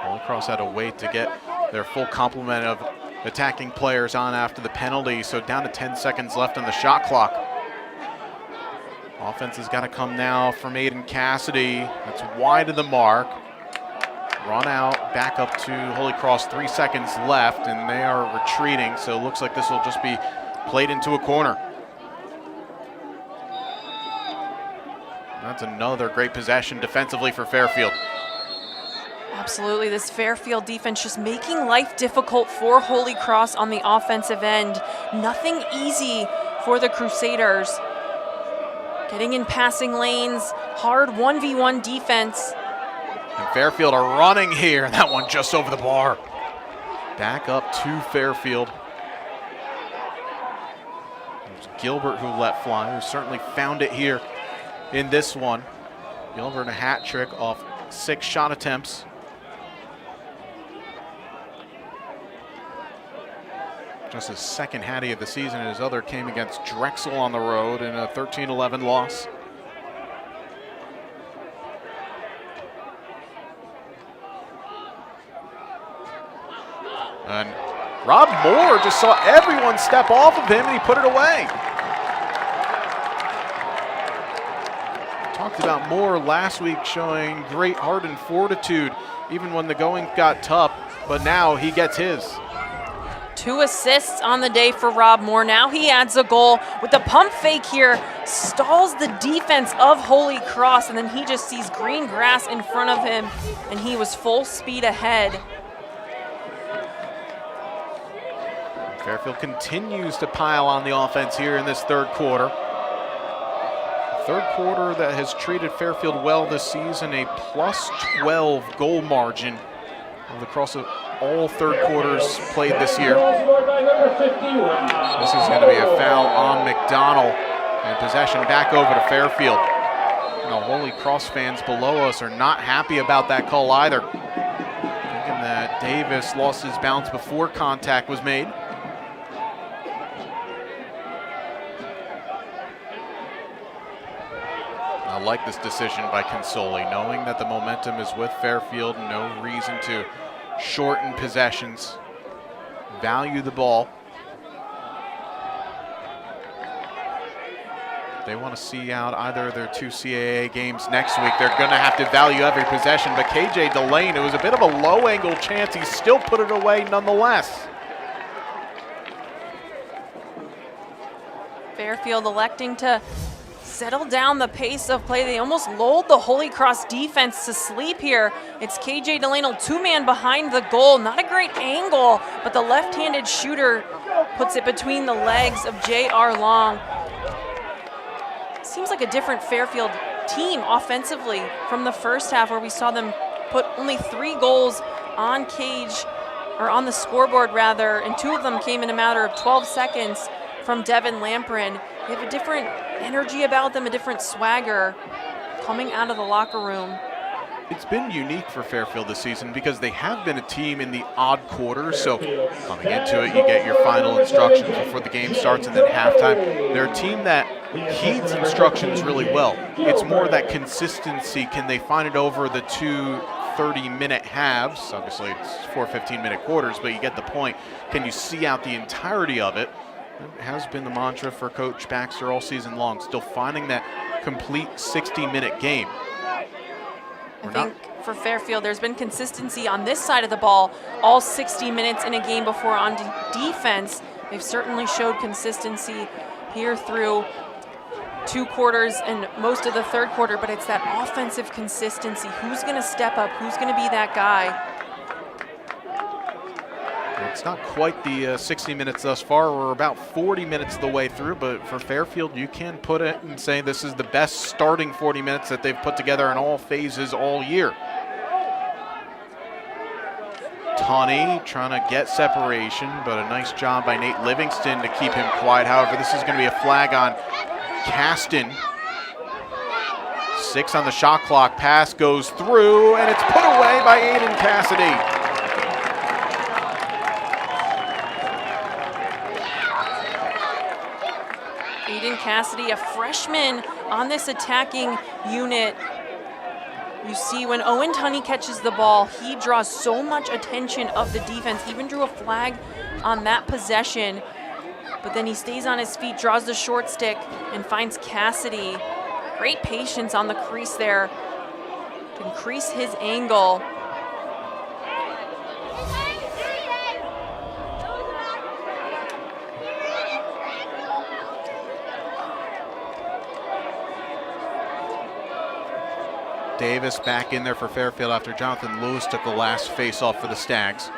Holy Cross had to wait to get their full complement of attacking players on after the penalty, so down to 10 seconds left on the shot clock. Offense has got to come now from Aiden Cassidy. That's wide of the mark. Run out, back up to Holy Cross, 3 seconds left, and they are retreating, so it looks like this will just be played into a corner. That's another great possession defensively for Fairfield. Absolutely, this Fairfield defense just making life difficult for Holy Cross on the offensive end. Nothing easy for the Crusaders. Getting in passing lanes, hard 1v1 defense. And Fairfield are running here, and that one just over the bar. Back up to Fairfield. It was Gilbert who let fly, who certainly found it here in this one. Gilbert a hat trick off 6 shot attempts. Just his second hattie of the season, and his other came against Drexel on the road in a 13-11 loss. And Rob Moore just saw everyone step off of him, and he put it away. Talked about Moore last week, showing great heart and fortitude, even when the going got tough, but now he gets his. 2 assists on the day for Rob Moore. Now he adds a goal with the pump fake here, stalls the defense of Holy Cross, and then he just sees green grass in front of him, and he was full speed ahead. Fairfield continues to pile on the offense here in this third quarter. A third quarter that has treated Fairfield well this season, a plus 12 goal margin across all third quarters played this year. This is going to be a foul on McDonald, and possession back over to Fairfield. Now, Holy Cross fans below us are not happy about that call either. Thinking that Davis lost his balance before contact was made. I like this decision by Consoli, knowing that the momentum is with Fairfield, no reason to shorten possessions, value the ball. They want to see out either of their 2 CAA games next week. They're going to have to value every possession, but KJ Delane, it was a bit of a low-angle chance. He still put it away nonetheless. Fairfield electing to settle down the pace of play. They almost lulled the Holy Cross defense to sleep here. It's KJ Delano, 2-man behind the goal. Not a great angle, but the left-handed shooter puts it between the legs of J.R. Long. Seems like a different Fairfield team offensively from the first half, where we saw them put only 3 goals on cage, or on the scoreboard rather, and 2 of them came in a matter of 12 seconds from Devin Lamprin. They have a different energy about them, a different swagger coming out of the locker room. It's been unique for Fairfield this season because they have been a team in the odd quarters. So coming into it, you get your final instructions before the game starts and then halftime. They're a team that heeds instructions really well. It's more that consistency. Can they find it over the 2 30-minute halves? Obviously, it's 4 15-minute quarters, but you get the point. Can you see out the entirety of it? It has been the mantra for Coach Baxter all season long, still finding that complete 60-minute game. I think for Fairfield, there's been consistency on this side of the ball all 60 minutes in a game before. On defense, they've certainly showed consistency here through 2 quarters and most of the third quarter, but it's that offensive consistency. Who's going to step up? Who's going to be that guy? It's not quite the 60 minutes thus far. We're about 40 minutes of the way through, but for Fairfield, you can put it and say this is the best starting 40 minutes that they've put together in all phases all year. Tunney trying to get separation, but a nice job by Nate Livingston to keep him quiet. However, this is going to be a flag on Caston. 6 on the shot clock. Pass goes through, and it's put away by Aiden Cassidy. Cassidy, a freshman on this attacking unit. You see when Owen Tunney catches the ball, he draws so much attention of the defense, even drew a flag on that possession, but then he stays on his feet, draws the short stick, and finds Cassidy. Great patience on the crease there to increase his angle. Davis back in there for Fairfield after Jonathan Lewis took the last face-off for the Stags.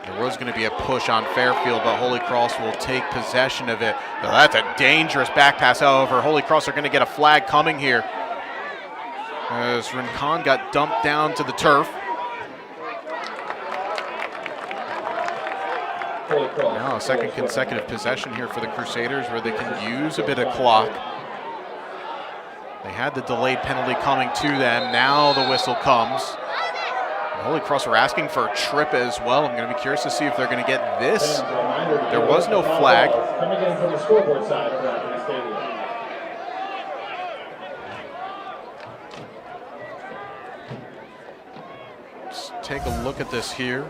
There was going to be a push on Fairfield, but Holy Cross will take possession of it. Now, that's a dangerous back pass, however. Holy Cross are going to get a flag coming here, as Rincon got dumped down to the turf. Now a second consecutive possession here for the Crusaders, where they can use a bit of clock. They had the delayed penalty coming to them. Now the whistle comes. And Holy Cross are asking for a trip as well. I'm going to be curious to see if they're going to get this. There was no flag. Coming in from the scoreboard side of the stadium. Let's take a look at this here.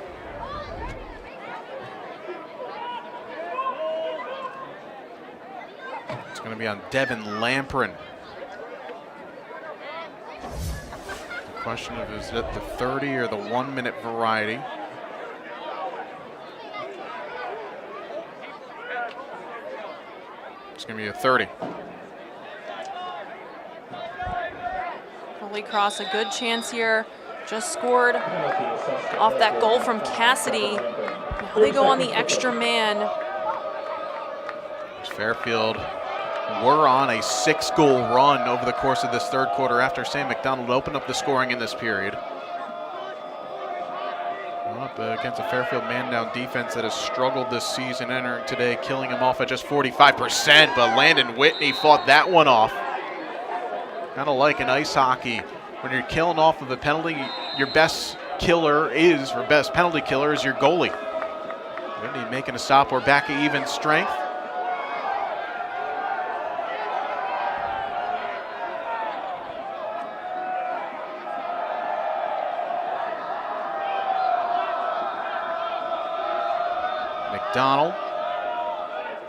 It's going to be on Devin Lamprin. Question of is it the 30 or the 1 minute variety? It's going to be a 30. Holy Cross, a good chance here. Just scored off that goal from Cassidy. Now they go on the extra man. Fairfield were on a 6-goal run over the course of this third quarter after Sam McDonald opened up the scoring in this period. Up against a Fairfield man-down defense that has struggled this season, entering today, killing him off at just 45%, but Landon Whitney fought that one off. Kind of like in ice hockey, when you're killing off of a penalty, your best penalty killer is your goalie. Whitney making a stop. We're back at even strength. McDonald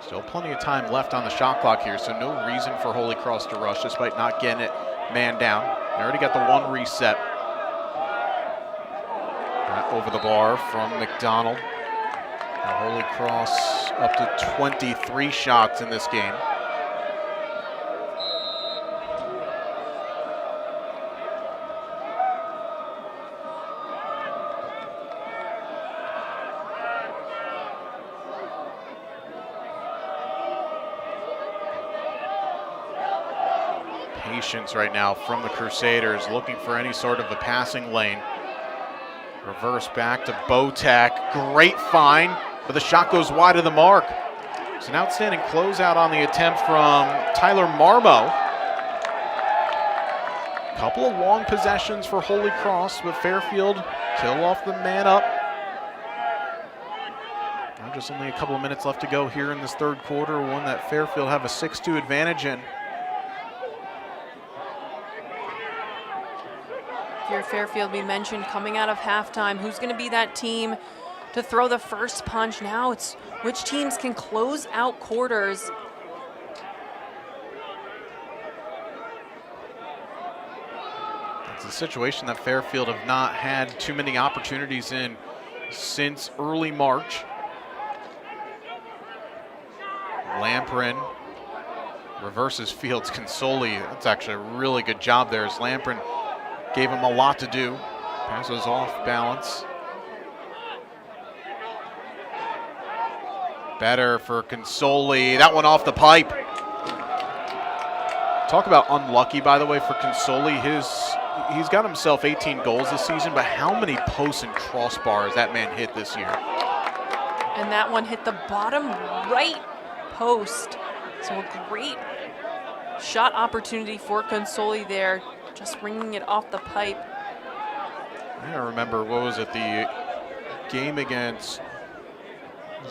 Still plenty of time left on the shot clock here, so no reason for Holy Cross to rush despite not getting it man down. They already got the one reset. Over the bar from McDonald. Now Holy Cross up to 23 shots in this game. Patience right now from the Crusaders, looking for any sort of a passing lane. Reverse back to Botek, great find, but the shot goes wide of the mark. It's an outstanding closeout on the attempt from Tyler Marmo. Couple of long possessions for Holy Cross, but Fairfield kill off the man up. Now just only a couple of minutes left to go here in this third quarter, one that Fairfield have a 6-2 advantage in. Here Fairfield, we mentioned coming out of halftime, who's going to be that team to throw the first punch? Now it's which teams can close out quarters. It's a situation that Fairfield have not had too many opportunities in since early March. Lamprin reverses Fields. Consoli, that's actually a really good job there as Lamprin gave him a lot to do. Passes off balance. Better for Consoli. That one off the pipe. Talk about unlucky, by the way, for Consoli. He's got himself 18 goals this season, but how many posts and crossbars that man hit this year? And that one hit the bottom right post. So a great shot opportunity for Consoli there. Just ringing it off the pipe. I remember, what was it, the game against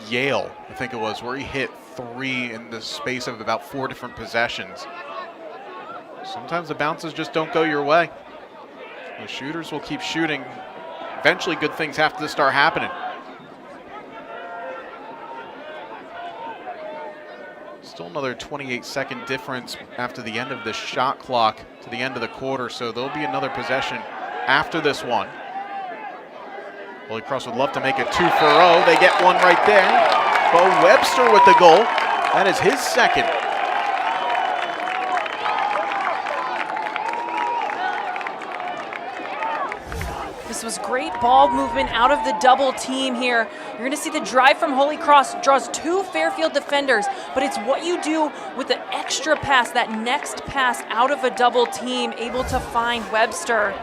Yale, I think it was, where he hit 3 in the space of about 4 different possessions. Sometimes the bounces just don't go your way. The shooters will keep shooting. Eventually good things have to start happening. Still another 28-second difference after the end of the shot clock to the end of the quarter, so there'll be another possession after this one. Holy Cross would love to make it 2-for-0. They get one right there. Bo Webster with the goal. That is his second. This was great ball movement out of the double team here. You're going to see the drive from Holy Cross draws 2 Fairfield defenders, but it's what you do with the extra pass, that next pass out of a double team, able to find Webster.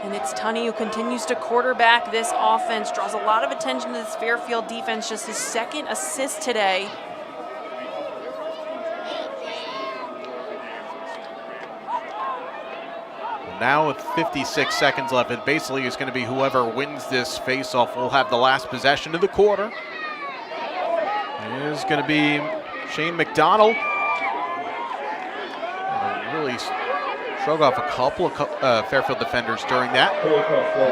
And it's Tunney who continues to quarterback this offense, draws a lot of attention to this Fairfield defense, just his second assist today. Now with 56 seconds left, it basically is going to be whoever wins this face-off will have the last possession of the quarter. It is going to be Shane McDonald. Really shrug off a couple of Fairfield defenders during that.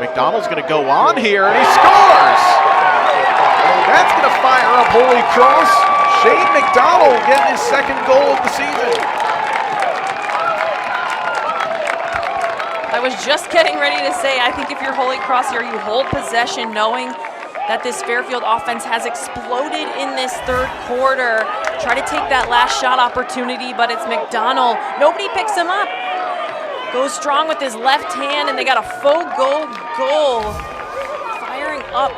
McDonald's going to go on here, and he scores! That's going to fire up Holy Cross. Shane McDonald getting his second goal of the season. I was just getting ready to say, I think if you're Holy Cross here, you hold possession knowing that this Fairfield offense has exploded in this third quarter. Try to take that last shot opportunity, but it's McDonald. Nobody picks him up. Goes strong with his left hand, and they got a faux goal. Firing up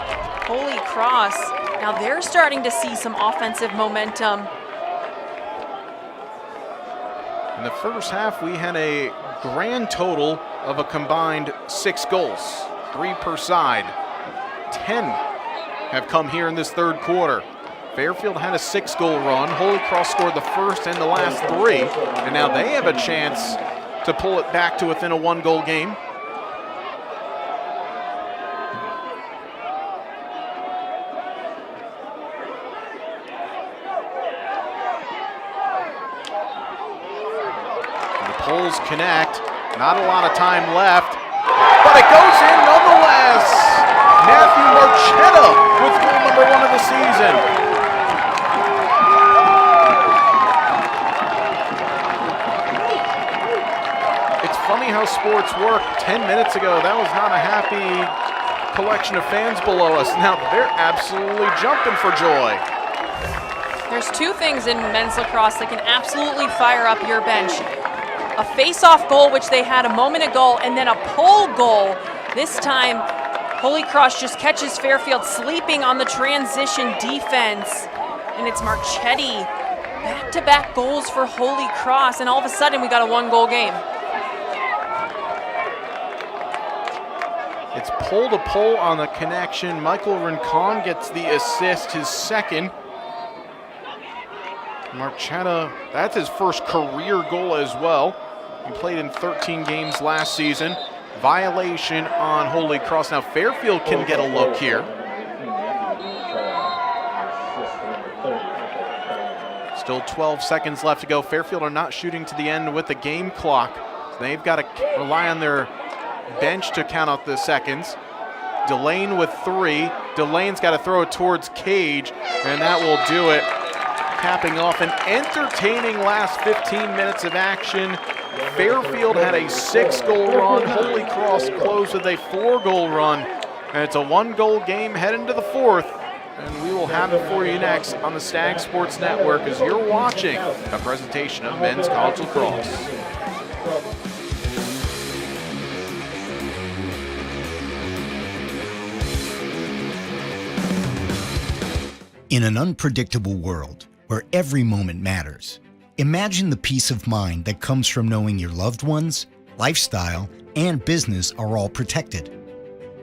Holy Cross. Now they're starting to see some offensive momentum. In the first half, we had a grand total of a combined 6 goals, 3 per side. 10 have come here in this third quarter. Fairfield had a 6-goal run. Holy Cross scored the first and the last 3, and now they have a chance to pull it back to within a 1-goal game. Pulls connect, not a lot of time left, but it goes in nonetheless. Matthew Marchetta with goal number 1 of the season. Sports work 10 minutes ago, that was not a happy collection of fans below us. Now they're absolutely jumping for joy. There's two things in men's lacrosse that can absolutely fire up your bench. A face-off goal, which they had a moment ago, and then a pole goal. This time, Holy Cross just catches Fairfield sleeping on the transition defense. And it's Marchetti. Back-to-back goals for Holy Cross, and all of a sudden we got a one-goal game. It's pole-to-pole on the connection. Michael Rincon gets the assist, his second. Marchetta, that's his first career goal as well. He played in 13 games last season. Violation on Holy Cross. Now Fairfield can get a look here. Still 12 seconds left to go. Fairfield are not shooting to the end with the game clock. So they've got to rely on their bench to count out the seconds. Delane with 3. Delane's got to throw it towards Cage, and that will do it. Capping off an entertaining last 15 minutes of action. Fairfield had a 6-goal run. Holy Cross closed with a 4-goal run. And it's a 1-goal game heading to the 4th. And we will have it for you next on the Stag Sports Network as you're watching a presentation of men's college lacrosse. In an unpredictable world where every moment matters, imagine the peace of mind that comes from knowing your loved ones, lifestyle, and business are all protected.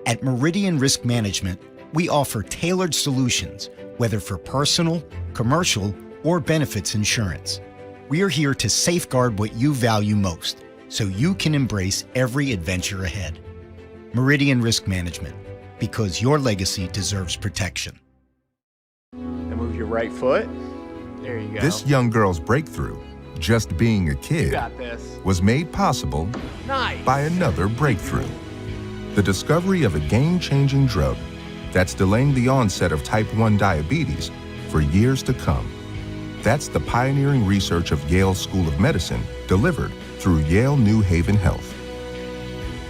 At Meridian Risk Management, we offer tailored solutions, whether for personal, commercial, or benefits insurance. We are here to safeguard what you value most, so you can embrace every adventure ahead. Meridian Risk Management, because your legacy deserves protection. And move your right foot. There you go. This young girl's breakthrough, just being a kid, was made possible by another breakthrough. The discovery of a game-changing drug that's delaying the onset of type 1 diabetes for years to come. That's the pioneering research of Yale School of Medicine delivered through Yale New Haven Health.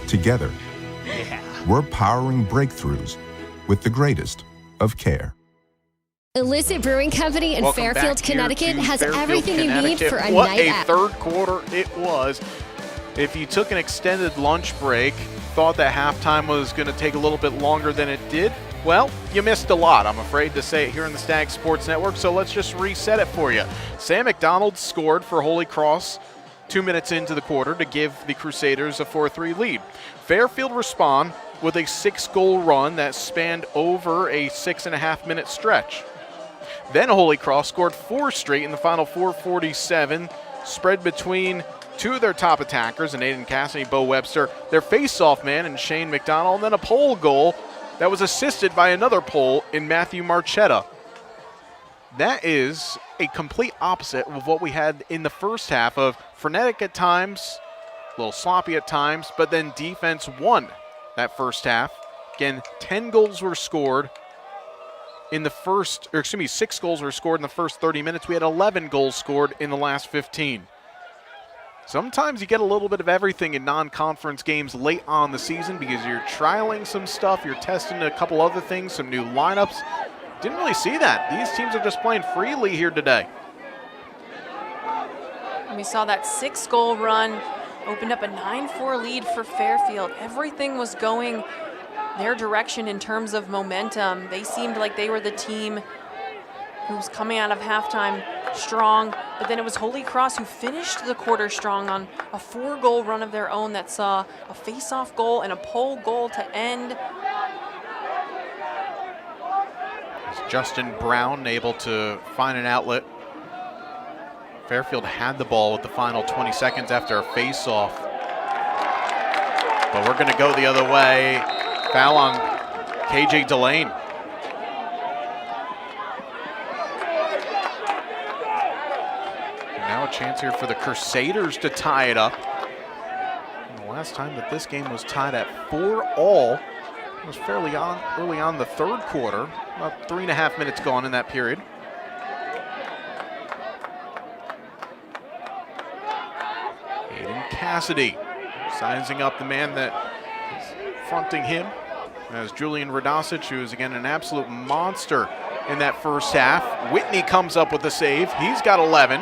Together, we're powering breakthroughs with the greatest of care. Illicit Brewing Company in Welcome Fairfield, back here Connecticut to has Fairfield, everything you need Connecticut. for a What night a out. third quarter it was. If you took an extended lunch break, thought that halftime was going to take a little bit longer than it did, well, you missed a lot, I'm afraid to say it here in the Stag Sports Network, so let's just reset it for you. Sam McDonald scored for Holy Cross 2 minutes into the quarter to give the Crusaders a 4-3 lead. Fairfield respond with a 6-goal run that spanned over a 6.5-minute stretch. Then Holy Cross scored 4 straight in the final 4:47, spread between 2 of their top attackers, and Aiden Cassidy, Bo Webster, their face-off man, and Shane McDonald, and then a pole goal that was assisted by another pole in Matthew Marchetta. That is a complete opposite of what we had in the first half of frenetic at times, a little sloppy at times, but then defense won that first half. Again, 10 goals were scored in the first, or excuse me, 6 goals were scored in the first 30 minutes. We had 11 goals scored in the last 15. Sometimes you get a little bit of everything in non-conference games late on the season because you're trialing some stuff, you're testing a couple other things, some new lineups. Didn't really see that. These teams are just playing freely here today. And we saw that 6-goal run opened up a 9-4 lead for Fairfield. Everything was going their direction in terms of momentum. They seemed like they were the team who was coming out of halftime strong, but then it was Holy Cross who finished the quarter strong on a 4-goal run of their own that saw a face-off goal and a pole goal to end. Justin Brown able to find an outlet. Fairfield had the ball with the final 20 seconds after a face-off. But we're going to go the other way. Foul on KJ Delane. And now a chance here for the Crusaders to tie it up. And the last time that this game was tied at 4-all was fairly early on the third quarter. About 3.5 minutes gone in that period. Aiden Cassidy sizing up the man that is fronting him as Julian Radosic, who is again an absolute monster in that first half. Whitney comes up with the save. He's got 11.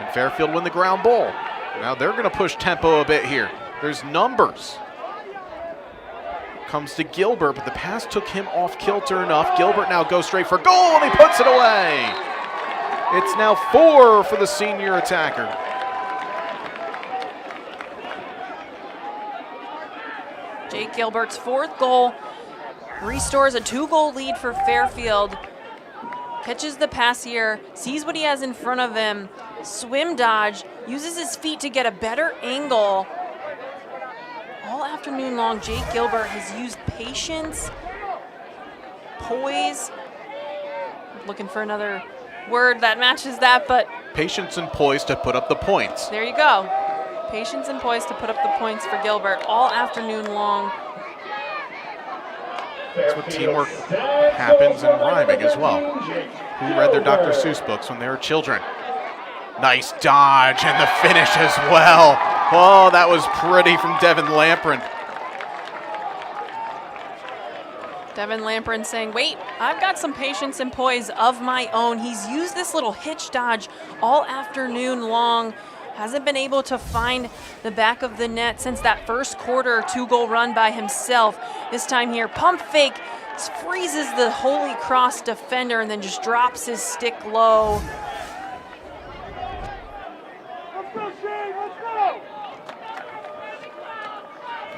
And Fairfield win the ground ball. Now they're going to push tempo a bit here. There's numbers. Comes to Gilbert, but the pass took him off kilter enough. Gilbert now goes straight for goal, and he puts it away. It's now 4 for the senior attacker. Jake Gilbert's 4th goal restores a 2-goal lead for Fairfield. Catches the pass here, sees what he has in front of him, swim dodge, uses his feet to get a better angle. All afternoon long, Jake Gilbert has used patience, poise, looking for another word that matches that, but Patience and poise to put up the points. there you go. Patience and poise to put up the points for Gilbert all afternoon long. That's what teamwork happens in rhyming as well. Who read their Dr. Seuss books when they were children? Nice dodge and the finish as well. Oh, that was pretty from Devin Lamprin. Devin Lamprin saying, wait, I've got some patience and poise of my own. He's used this little hitch dodge all afternoon long. Hasn't been able to find the back of the net since that first quarter 2-goal run by himself. This time here, pump fake, freezes the Holy Cross defender and then just drops his stick low.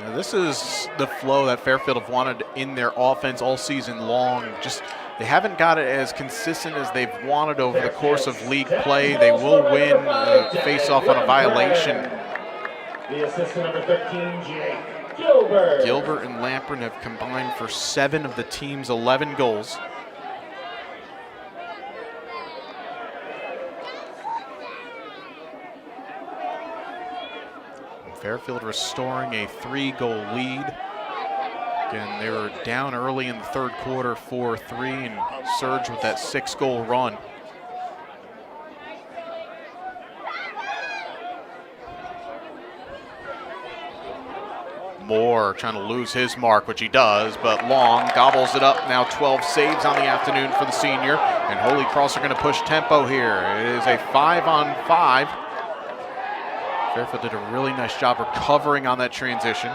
Now, this is the flow that Fairfield have wanted in their offense all season long. Just they haven't got it as consistent as they've wanted over the course of league play. They will win face-off on a violation. The assistant number 13, Jake Gilbert. Gilbert and Lamprin have combined for 7 of the team's 11 goals. Fairfield restoring a 3-goal lead. Again, they were down early in the third quarter, 4-3, and surged with that 6-goal run. Moore trying to lose his mark, which he does, but Long gobbles it up. Now 12 saves on the afternoon for the senior, and Holy Cross are going to push tempo here. It is a 5-on-5. Fairfield did a really nice job recovering on that transition.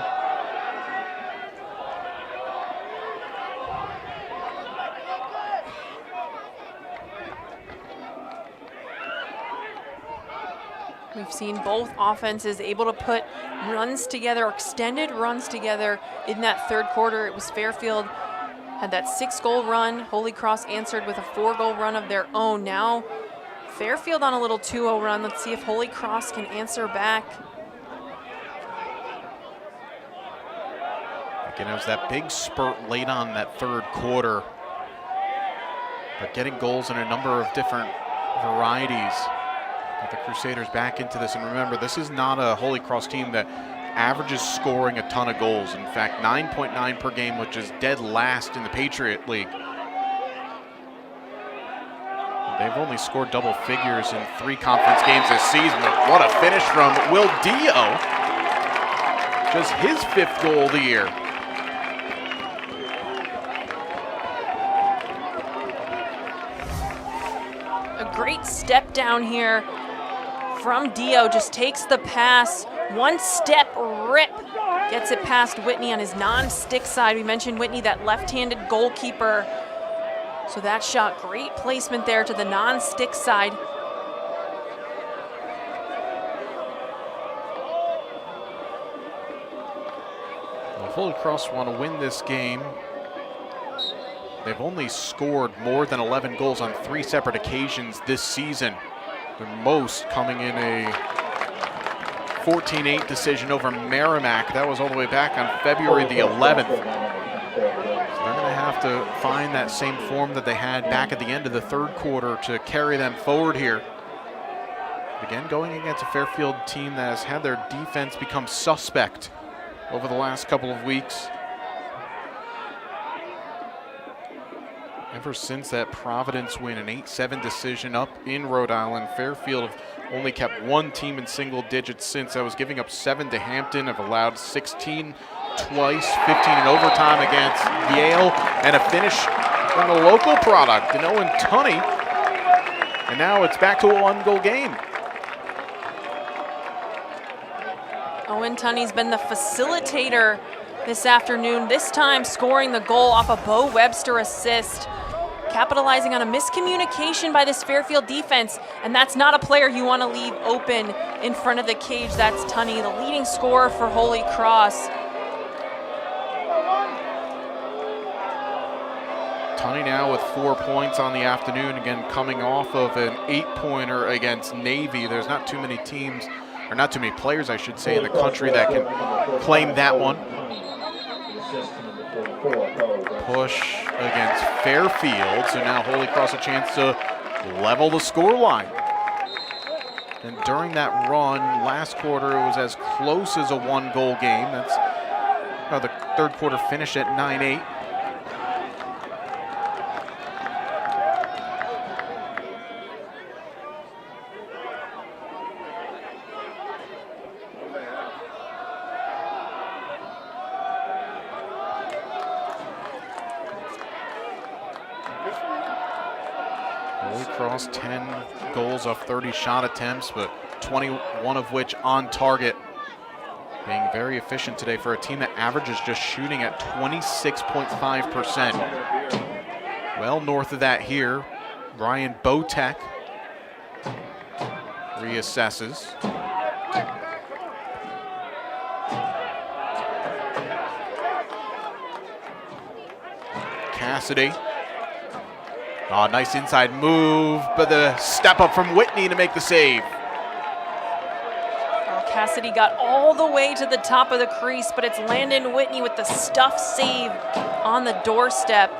We've seen both offenses able to put runs together, extended runs together in that third quarter. It was Fairfield had that 6-goal run. Holy Cross answered with a 4-goal run of their own. Now Fairfield on a little 2-0 run. Let's see if Holy Cross can answer back. Again, it was that big spurt late on that third quarter, but getting goals in a number of different varieties. Got the Crusaders back into this, and remember, this is not a Holy Cross team that averages scoring a ton of goals. In fact, 9.9 per game, which is dead last in the Patriot League. They've only scored double figures in 3 conference games this season. What a finish from Will Dio. Just his 5th goal of the year. A great step down here from Dio, just takes the pass, 1-step rip, gets it past Whitney on his non-stick side. We mentioned Whitney, that left-handed goalkeeper. So that shot, great placement there to the non-stick side. Well, if Holy Cross want to win this game, they've only scored more than 11 goals on 3 separate occasions this season. The most coming in a 14-8 decision over Merrimack. That was all the way back on February the 11th. So they're going to have to find that same form that they had back at the end of the third quarter to carry them forward here. Again, going against a Fairfield team that has had their defense become suspect over the last couple of weeks. Ever since that Providence win, an 8-7 decision up in Rhode Island, Fairfield have only kept one team in single digits since. I was giving up 7 to Hampton. I've allowed 16 twice, 15 in overtime against Yale, and a finish from the local product in Owen Tunney. And now it's back to a 1-goal game. Owen Tunney's been the facilitator this afternoon, this time scoring the goal off a Bo Webster assist, capitalizing on a miscommunication by this Fairfield defense, and that's not a player you want to leave open in front of the cage. That's Tunney, the leading scorer for Holy Cross. Tunney now with 4 points on the afternoon, again coming off of an 8-pointer against Navy. There's not too many teams, or not too many players, I should say, in the country that can claim that one. Push against Fairfield, so now Holy Cross a chance to level the score line. And during that run, last quarter, it was as close as a 1-goal game. That's how the third quarter finished at 9-8. Holy Cross 10 goals off 30 shot attempts, but 21 of which on target. Being very efficient today for a team that averages just shooting at 26.5%. Well north of that here. Ryan Botek reassesses. Cassidy. Oh, nice inside move, but the step up from Whitney to make the save. Well, Cassidy got all the way to the top of the crease, but it's Landon Whitney with the stuff save on the doorstep.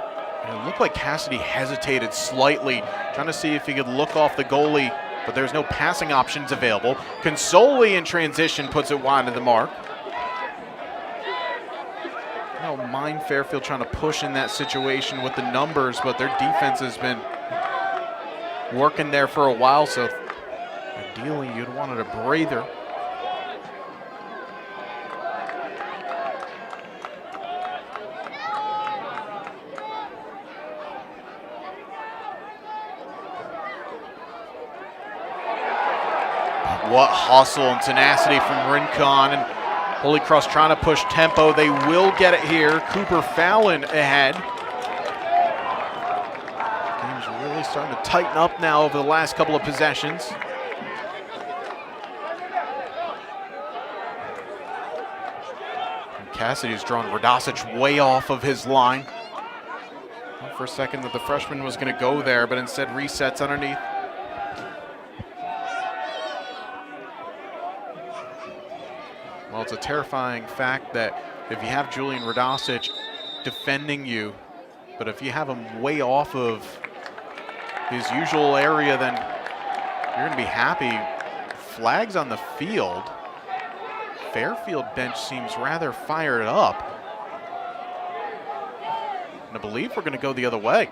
It looked like Cassidy hesitated slightly, trying to see if he could look off the goalie, but there's no passing options available. Consoli in transition puts it wide of the mark. I don't mind Fairfield trying to push in that situation with the numbers, but their defense has been working there for a while, so ideally you'd wanted a breather. What hustle and tenacity from Rincon, and Holy Cross trying to push tempo. They will get it here. Cooper Fallon ahead. Game's really starting to tighten up now over the last couple of possessions. And Cassidy's drawn Radosic way off of his line. Thought for a second that the freshman was going to go there, but instead resets underneath. Well, it's a terrifying fact that if you have Julian Radosic defending you, but if you have him way off of his usual area, then you're going to be happy. Flags on the field. Fairfield bench seems rather fired up. And I believe we're going to go the other way.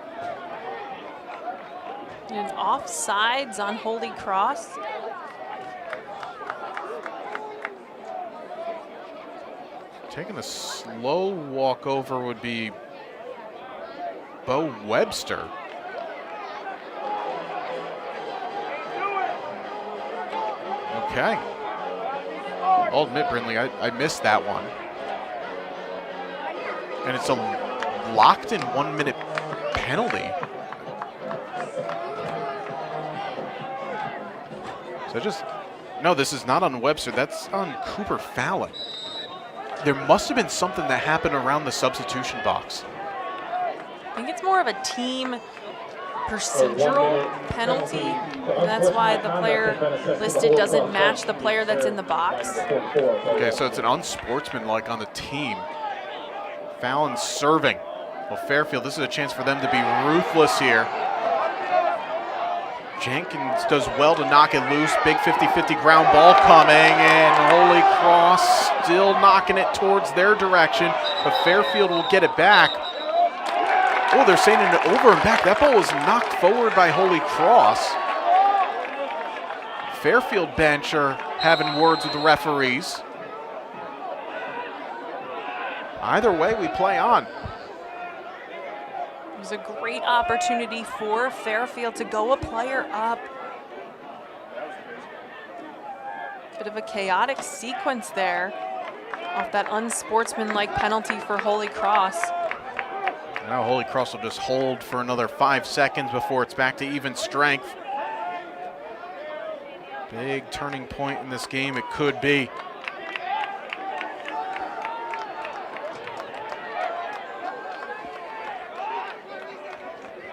And offsides on Holy Cross. Taking a slow walk over would be Bo Webster. Okay. I'll admit, Brindley, I missed that one. And it's a locked in 1 minute penalty. No, this is not on Webster, that's on Cooper Fallon. There must have been something that happened around the substitution box. I think it's more of a team procedural penalty. And that's why the player listed doesn't match the player that's in the box. Okay, so it's an unsportsmanlike on the team. Fallon serving. Well, Fairfield, this is a chance for them to be ruthless here. Jenkins does well to knock it loose. Big 50-50 ground ball coming, and Holy Cross still knocking it towards their direction, but Fairfield will get it back. Oh, they're saying it over and back. That ball was knocked forward by Holy Cross. Fairfield bench are having words with the referees. Either way, we play on. It was a great opportunity for Fairfield to go a player up. Bit of a chaotic sequence there off that unsportsmanlike penalty for Holy Cross. Now Holy Cross will just hold for another 5 seconds before it's back to even strength. Big turning point in this game it could be.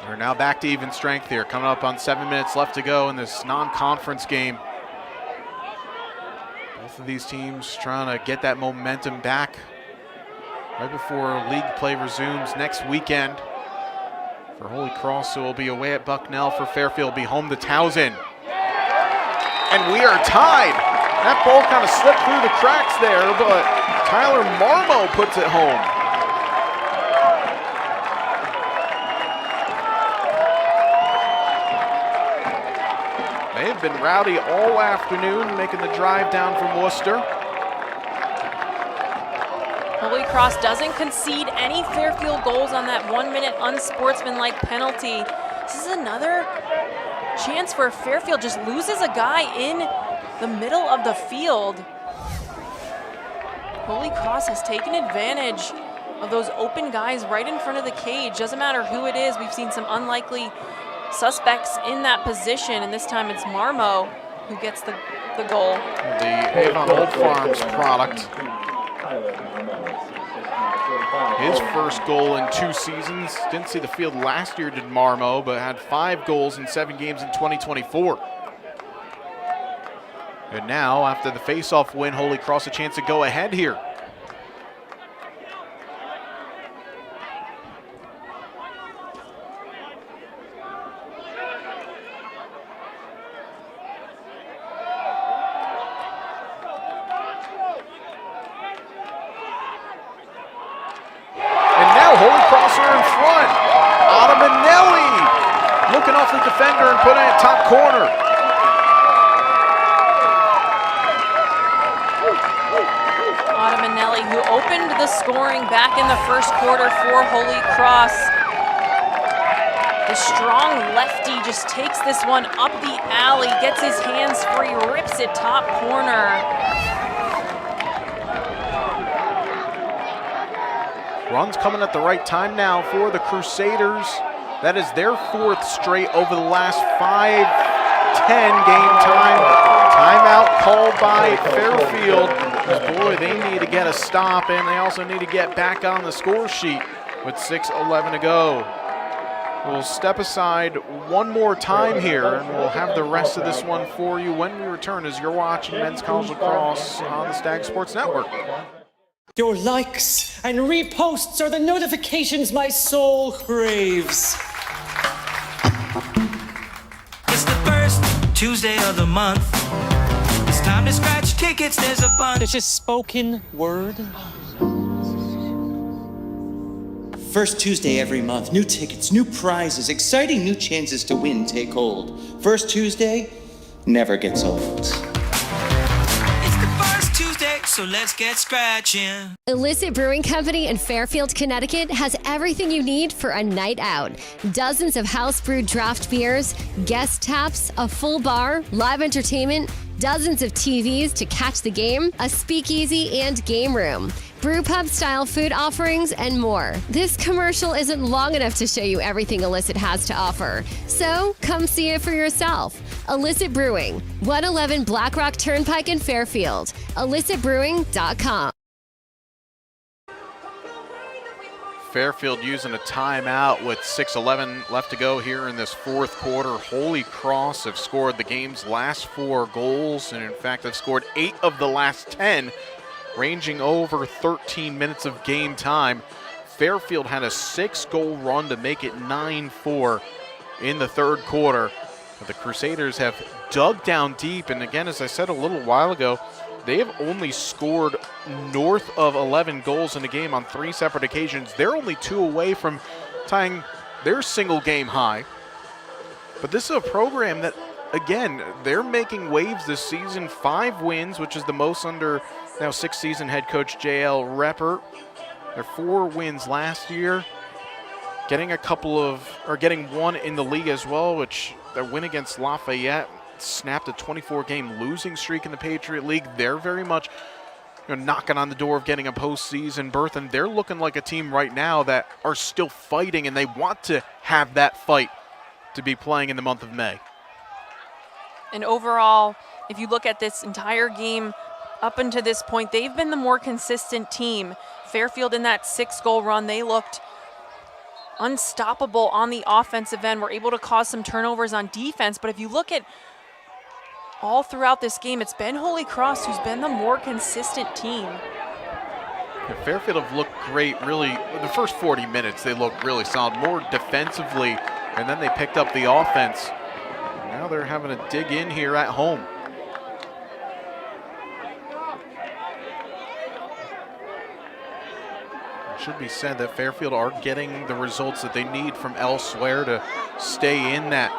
We're now back to even strength here, coming up on 7 minutes left to go in this non-conference game. Both of these teams trying to get that momentum back right before league play resumes next weekend. For Holy Cross, it will be away at Bucknell. For Fairfield, will be home to Towson. And we are tied. That ball kind of slipped through the cracks there, but Tyler Marmo puts it home. They have been rowdy all afternoon, making the drive down from Worcester. Holy Cross doesn't concede any Fairfield goals on that 1 minute unsportsmanlike penalty. This is another chance for Fairfield, just loses a guy in the middle of the field. Holy Cross has taken advantage of those open guys right in front of the cage. Doesn't matter who it is. We've seen some unlikely suspects in that position, and this time it's Marmo who gets the goal. The Avon Old Farms product. His first goal in 2 seasons. Didn't see the field last year, did Marmo, but had 5 goals in 7 games in 2024. And now, after the face-off win, Holy Cross a chance to go ahead here. The defender and put it in top corner. Manelli, who opened the scoring back in the first quarter for Holy Cross. The strong lefty just takes this one up the alley, gets his hands free, rips it top corner. Runs coming at the right time now for the Crusaders. That is their 4th straight over the last 5-10 game time. Timeout called by Fairfield. Boy, they need to get a stop, and they also need to get back on the score sheet with 6:11 to go. We'll step aside one more time here, and we'll have the rest of this one for you when we return as you're watching Men's College Lacrosse on the Stag Sports Network. Your likes and reposts are the notifications my soul craves. It's the first Tuesday of the month. It's time to scratch tickets, there's a bunch. It's just spoken word. First Tuesday every month, new tickets, new prizes, exciting new chances to win take hold. First Tuesday never gets old. So let's get scratching. Illicit Brewing Company in Fairfield, Connecticut has everything you need for a night out. Dozens of house-brewed draft beers, guest taps, a full bar, live entertainment, dozens of TVs to catch the game, a speakeasy and game room, brew pub style food offerings, and more. This commercial isn't long enough to show you everything Illicit has to offer. So come see it for yourself. Illicit Brewing, 111 Black Rock Turnpike in Fairfield. IllicitBrewing.com. Fairfield using a timeout with 6:11 left to go here in this 4th quarter. Holy Cross have scored the game's last 4 goals, and in fact have scored 8 of the last 10, ranging over 13 minutes of game time. Fairfield had a 6-goal run to make it 9-4 in the 3rd quarter. But the Crusaders have dug down deep, and again, as I said a little while ago, they have only scored north of 11 goals in a game on 3 separate occasions. They're only 2 away from tying their single game high. But this is a program that again, they're making waves this season. 5 wins, which is the most under now 6th season head coach J.L. Reppert. Their 4 wins last year. Getting one in the league as well, which their win against Lafayette snapped a 24-game losing streak in the Patriot League. They're very much knocking on the door of getting a postseason berth, and they're looking like a team right now that are still fighting, and they want to have that fight to be playing in the month of May. And overall, if you look at this entire game up until this point, they've been the more consistent team. Fairfield in that 6-goal run, they looked unstoppable on the offensive end, were able to cause some turnovers on defense. But if you look at all throughout this game, it's been Holy Cross who's been the more consistent team. Yeah, Fairfield have looked great, really. The first 40 minutes, they looked really solid, more defensively, and then they picked up the offense. Now they're having to dig in here at home. It should be said that Fairfield are getting the results that they need from elsewhere to stay in that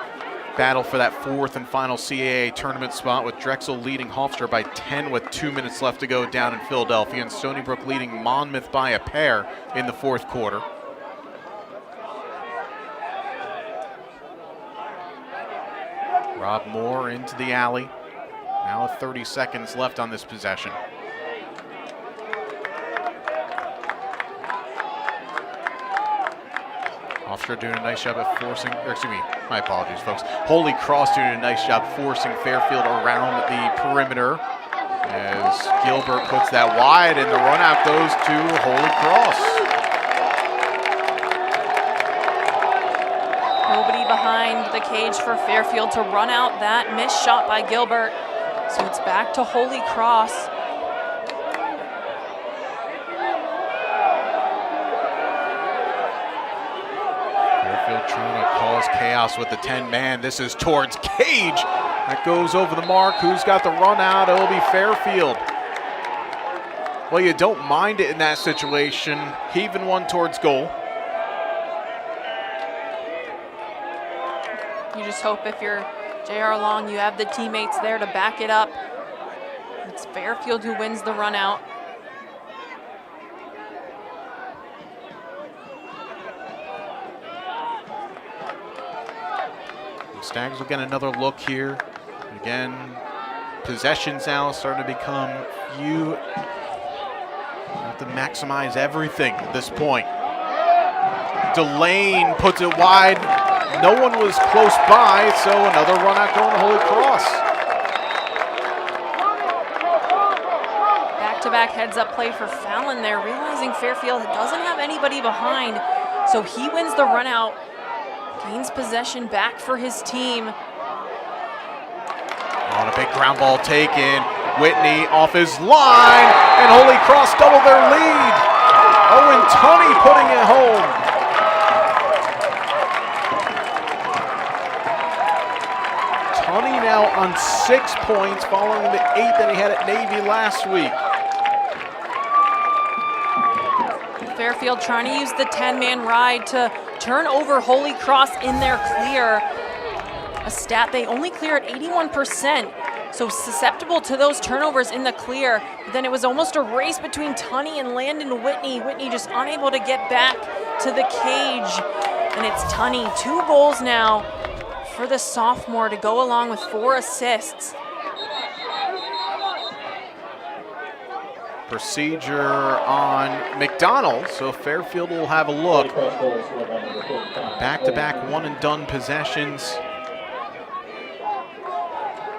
battle for that 4th and final CAA tournament spot, with Drexel leading Hofstra by 10 with 2 minutes left to go down in Philadelphia, and Stony Brook leading Monmouth by a pair in the 4th quarter. Rob Moore into the alley. Now 30 seconds left on this possession. Hofstra doing a nice job at forcing, or excuse me, my apologies, folks. Holy Cross doing a nice job forcing Fairfield around the perimeter as Gilbert puts that wide, and the run out goes to Holy Cross. Nobody behind the cage for Fairfield to run out that missed shot by Gilbert. So it's back to Holy Cross. Trying to cause chaos with the 10-man. This is towards Cage. That goes over the mark. Who's got the run out? It'll be Fairfield. Well, you don't mind it in that situation. Heaving one towards goal. You just hope if you're J.R. Long, you have the teammates there to back it up. It's Fairfield who wins the run out. Stags will get another look here. Again, possessions now starting to become few. You have to maximize everything at this point. Delane puts it wide. No one was close by, so another run out going to Holy Cross. Back-to-back heads-up play for Fallon there, realizing Fairfield doesn't have anybody behind, so he wins the run out. Gains possession back for his team. On a big ground ball taken. Whitney off his line, and Holy Cross double their lead. Owen Tunney putting it home. Tunney now on 6 points, following the 8 that he had at Navy last week. Fairfield trying to use the 10-man ride to turn over Holy Cross in their clear. A stat they only clear at 81%, so susceptible to those turnovers in the clear. But then it was almost a race between Tunney and Landon Whitney. Whitney just unable to get back to the cage. And it's Tunney, 2 goals now for the sophomore to go along with 4 assists. Procedure on McDonald, so Fairfield will have a look. Back-to-back one-and-done possessions.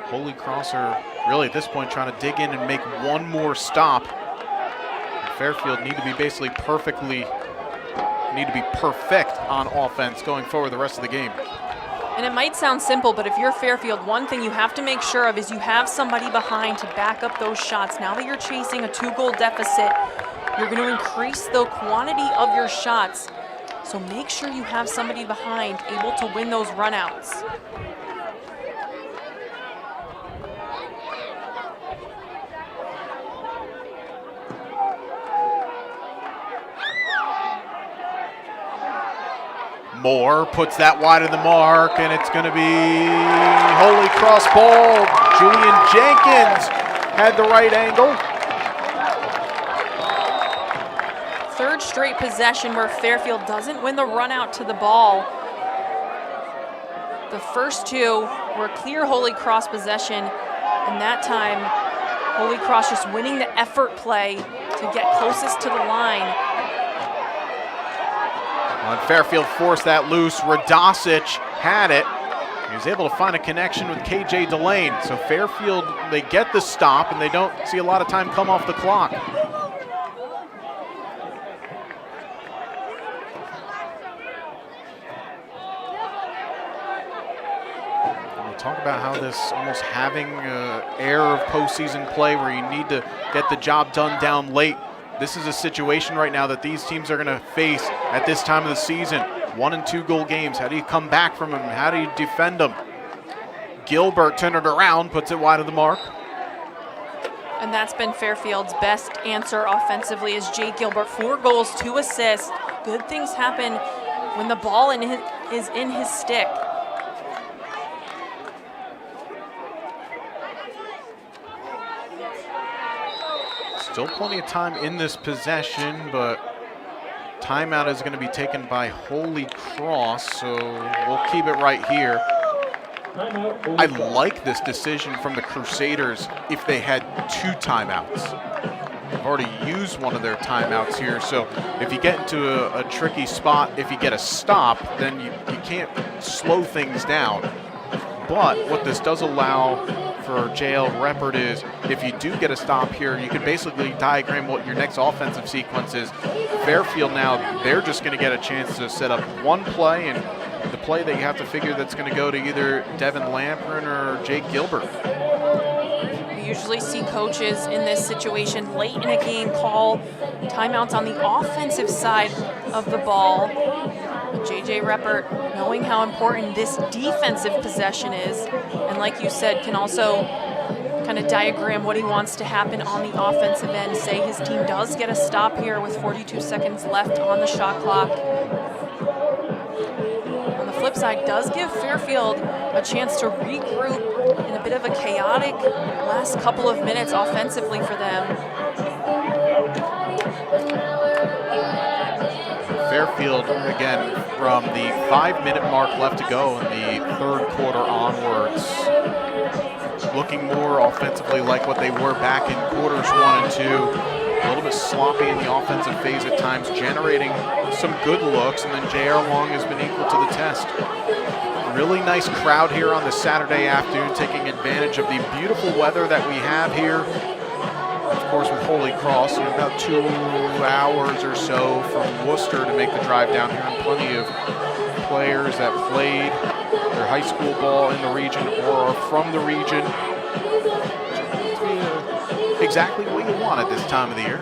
Holy Cross are really at this point trying to dig in and make one more stop. And Fairfield need to be basically perfect on offense going forward the rest of the game. And it might sound simple, but if you're Fairfield, one thing you have to make sure of is you have somebody behind to back up those shots. Now that you're chasing a 2-goal deficit, you're going to increase the quantity of your shots. So make sure you have somebody behind able to win those runouts. Moore puts that wide of the mark, and it's going to be Holy Cross ball. Julian Jenkins had the right angle. Third straight possession where Fairfield doesn't win the run out to the ball. The first two were clear Holy Cross possession, and that time Holy Cross just winning the effort play to get closest to the line. When Fairfield forced that loose, Radosic had it. He was able to find a connection with KJ Delane. So Fairfield, they get the stop, and they don't see a lot of time come off the clock. Talk about how this almost having an air of postseason play where you need to get the job done down late. This is a situation right now that these teams are going to face at this time of the season. 1 and 2 goal games. How do you come back from them? How do you defend them? Gilbert turned it around, puts it wide of the mark. And that's been Fairfield's best answer offensively is Jake Gilbert. 4 goals, 2 assists. Good things happen when the ball is in his stick. Still plenty of time in this possession, but timeout is going to be taken by Holy Cross, so we'll keep it right here. I like this decision from the Crusaders if they had 2 timeouts. They've already used one of their timeouts here, so if you get into a tricky spot, if you get a stop, then you can't slow things down. But what this does allow for JL Reppert is if you do get a stop here, you can basically diagram what your next offensive sequence is. Fairfield now, they're just going to get a chance to set up one play, and the play that you have to figure that's going to go to either Devin Lamprin or Jake Gilbert. We usually see coaches in this situation late in a game call timeouts on the offensive side of the ball. JJ Reppert, knowing how important this defensive possession is, and like you said, can also kind of diagram what he wants to happen on the offensive end. Say his team does get a stop here with 42 seconds left on the shot clock. On the flip side, does give Fairfield a chance to regroup in a bit of a chaotic last couple of minutes offensively for them. Fairfield, again, from the 5-minute mark left to go in the third quarter onwards, looking more offensively like what they were back in quarters 1 and 2. A little bit sloppy in the offensive phase at times, generating some good looks, and then J.R. Long has been equal to the test. Really nice crowd here on this Saturday afternoon, taking advantage of the beautiful weather that we have here. Of course, with Holy Cross, about 2 hours or so from Worcester to make the drive down here, and plenty of players that played their high school ball in the region or are from the region. Exactly what you want at this time of the year.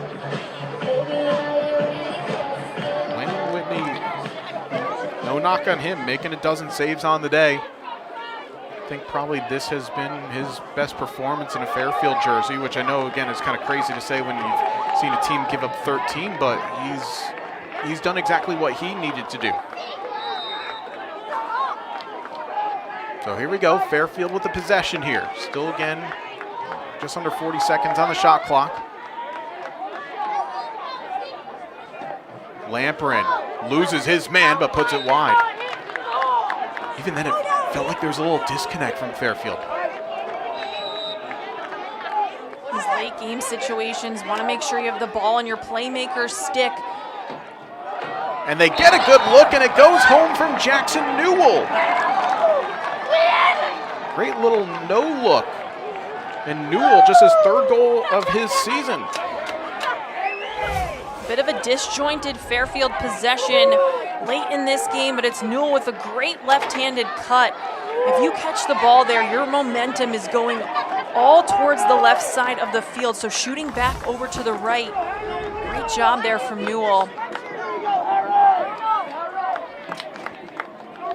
Landon Whitney, no knock on him, making a dozen saves on the day. I think probably this has been his best performance in a Fairfield jersey, which I know, again, is kind of crazy to say when you've seen a team give up 13, but he's done exactly what he needed to do. So here we go, Fairfield with the possession here. Still, again, just under 40 seconds on the shot clock. Lamprin loses his man, but puts it wide. Even then, it felt like there was a little disconnect from Fairfield. These late game situations, want to make sure you have the ball on your playmaker's stick. And they get a good look, and it goes home from Jackson Newell. Great little no look. And Newell, just his 3rd goal of his season. Bit of a disjointed Fairfield possession late in this game, but it's Newell with a great left-handed cut. If you catch the ball there, your momentum is going all towards the left side of the field, so shooting back over to the right. Great job there from Newell.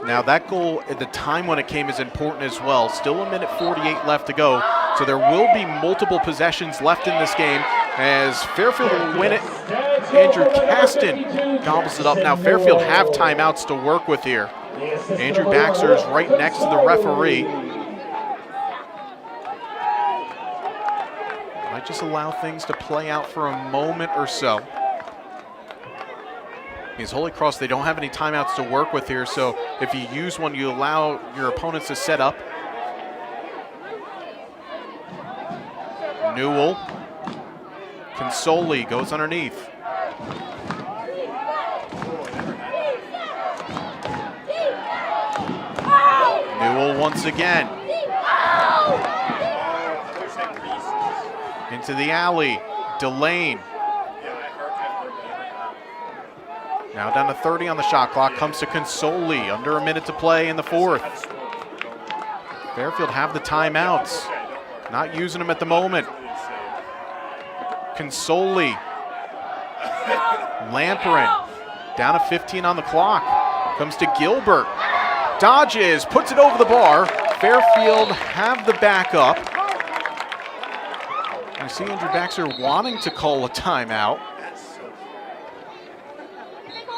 Now that goal at the time when it came is important as well. Still 1:48 left to go, so there will be multiple possessions left in this game as Fairfield will win it Andrew Caston gobbles it up. Now Fairfield have timeouts to work with here. Andrew Baxter is right next to the referee. Might just allow things to play out for a moment or so. Because Holy Cross, they don't have any timeouts to work with here, so if you use one, you allow your opponents to set up. Newell. Consoli goes underneath. Newell once again. Into the alley. Delane. Now down to 30 on the shot clock. Comes to Consoli. Under a minute to play in the fourth. Fairfield have the timeouts. Not using them at the moment. Consoli. Lamperin. Down to 15 on the clock. Comes to Gilbert. Dodges. Puts it over the bar. Fairfield have the backup. I see Andrew Baxter wanting to call a timeout.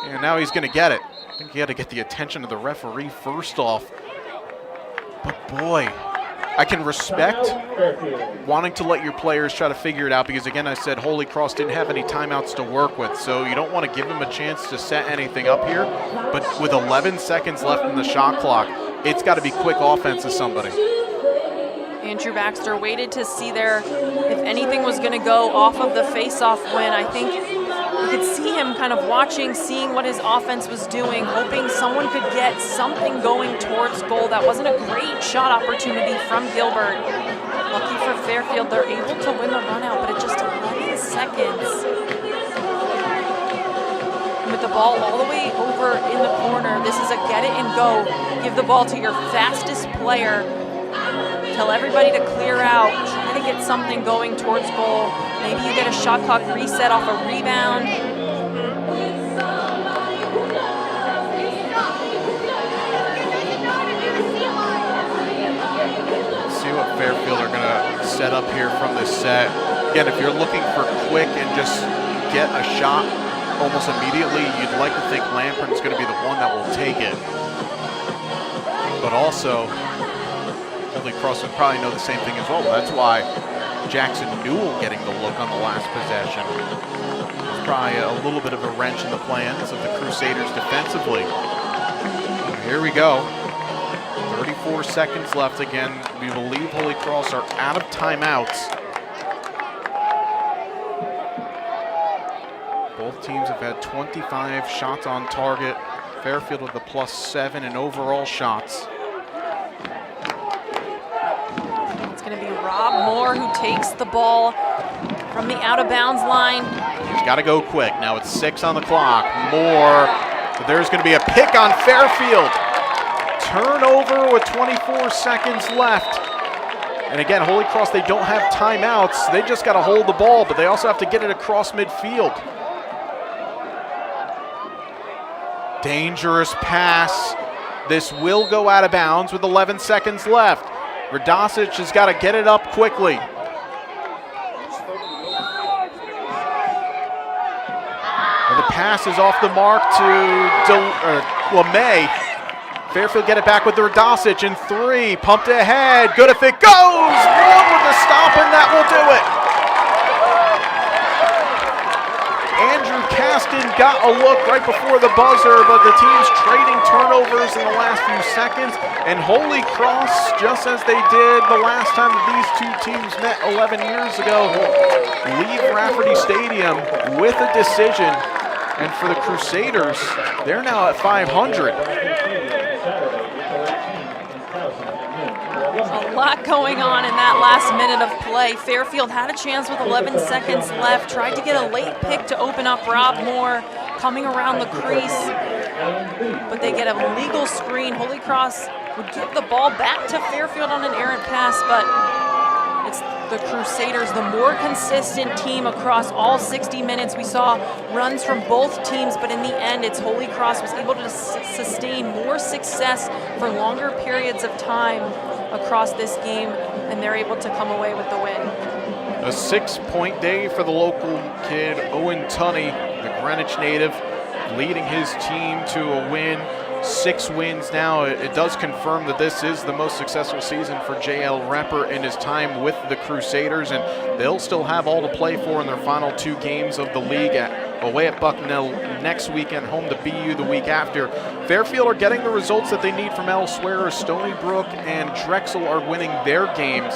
And now he's going to get it. I think he had to get the attention of the referee first off. But boy, I can respect wanting to let your players try to figure it out because, again, I said Holy Cross didn't have any timeouts to work with, so you don't want to give them a chance to set anything up here. But with 11 seconds left in the shot clock, it's got to be quick offense to somebody. Andrew Baxter waited to see there if anything was going to go off of the face-off win. I think you could see him kind of watching, seeing what his offense was doing, hoping someone could get something going towards goal. That wasn't a great shot opportunity from Gilbert. Lucky for Fairfield, they're able to win the run-out, but at just 11 seconds. With the ball all the way over in the corner, this is a get it and go. Give the ball to your fastest player. Tell everybody to clear out, try to get something going towards goal. Maybe you get a shot clock reset off a rebound. Let's see what Fairfield are going to set up here from this set. Again, if you're looking for quick and just get a shot almost immediately, you'd like to think Lamprin's going to be the one that will take it. But also, Holy Cross would probably know the same thing as well. That's why Jackson Newell getting the look on the last possession. It's probably a little bit of a wrench in the plans of the Crusaders defensively. Here we go. 34 seconds left again. We believe Holy Cross are out of timeouts. Both teams have had 25 shots on target. Fairfield with the +7 in overall shots. It's going to be Rob Moore who takes the ball from the out-of-bounds line. He's got to go quick. Now it's 6 on the clock. Moore. But there's going to be a pick on Fairfield. Turnover with 24 seconds left. And again, Holy Cross, they don't have timeouts. They just got to hold the ball, but they also have to get it across midfield. Dangerous pass. This will go out of bounds with 11 seconds left. Radosic has got to get it up quickly. And the pass is off the mark to May. Fairfield get it back with the Radosic in 3. Pumped ahead. Good if it goes. One with the stop, and that will do it. Andrew Caston got a look right before the buzzer, but the team's trading turnovers in the last few seconds. And Holy Cross, just as they did the last time that these two teams met 11 years ago, leave Rafferty Stadium with a decision. And for the Crusaders, they're now at 500. A lot going on in that last minute of play. Fairfield had a chance with 11 seconds left, tried to get a late pick to open up Rob Moore coming around the crease, but they get a legal screen. Holy Cross would give the ball back to Fairfield on an errant pass, but it's the Crusaders, the more consistent team across all 60 minutes. We saw runs from both teams, but in the end, it's Holy Cross was able to sustain more success for longer periods of time across this game, and they're able to come away with the win. A 6-point day for the local kid, Owen Tunney. The Greenwich native, leading his team to a win. 6 wins now. It does confirm that this is the most successful season for JL Repper in his time with the Crusaders, and they'll still have all to play for in their final 2 games of the league, away at Bucknell next weekend, home to BU the week after. Fairfield are getting the results that they need from elsewhere. Stony Brook and Drexel are winning their games.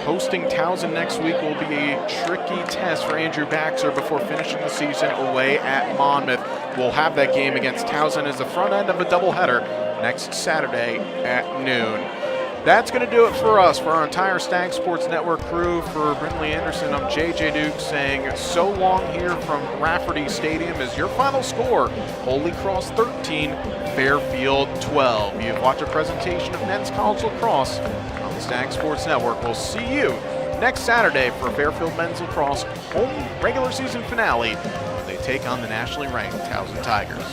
Hosting Towson next week will be a tricky test for Andrew Baxter before finishing the season away at Monmouth. We'll have that game against Towson as the front end of a doubleheader next Saturday at noon. That's going to do it for us, for our entire Stag Sports Network crew. For Brindley Anderson, I'm JJ Duke saying so long here from Rafferty Stadium as your final score, Holy Cross 13, Fairfield 12. You've watched a presentation of men's college lacrosse on the Stag Sports Network. We'll see you next Saturday for Fairfield men's lacrosse home regular season finale when they take on the nationally ranked Towson Tigers.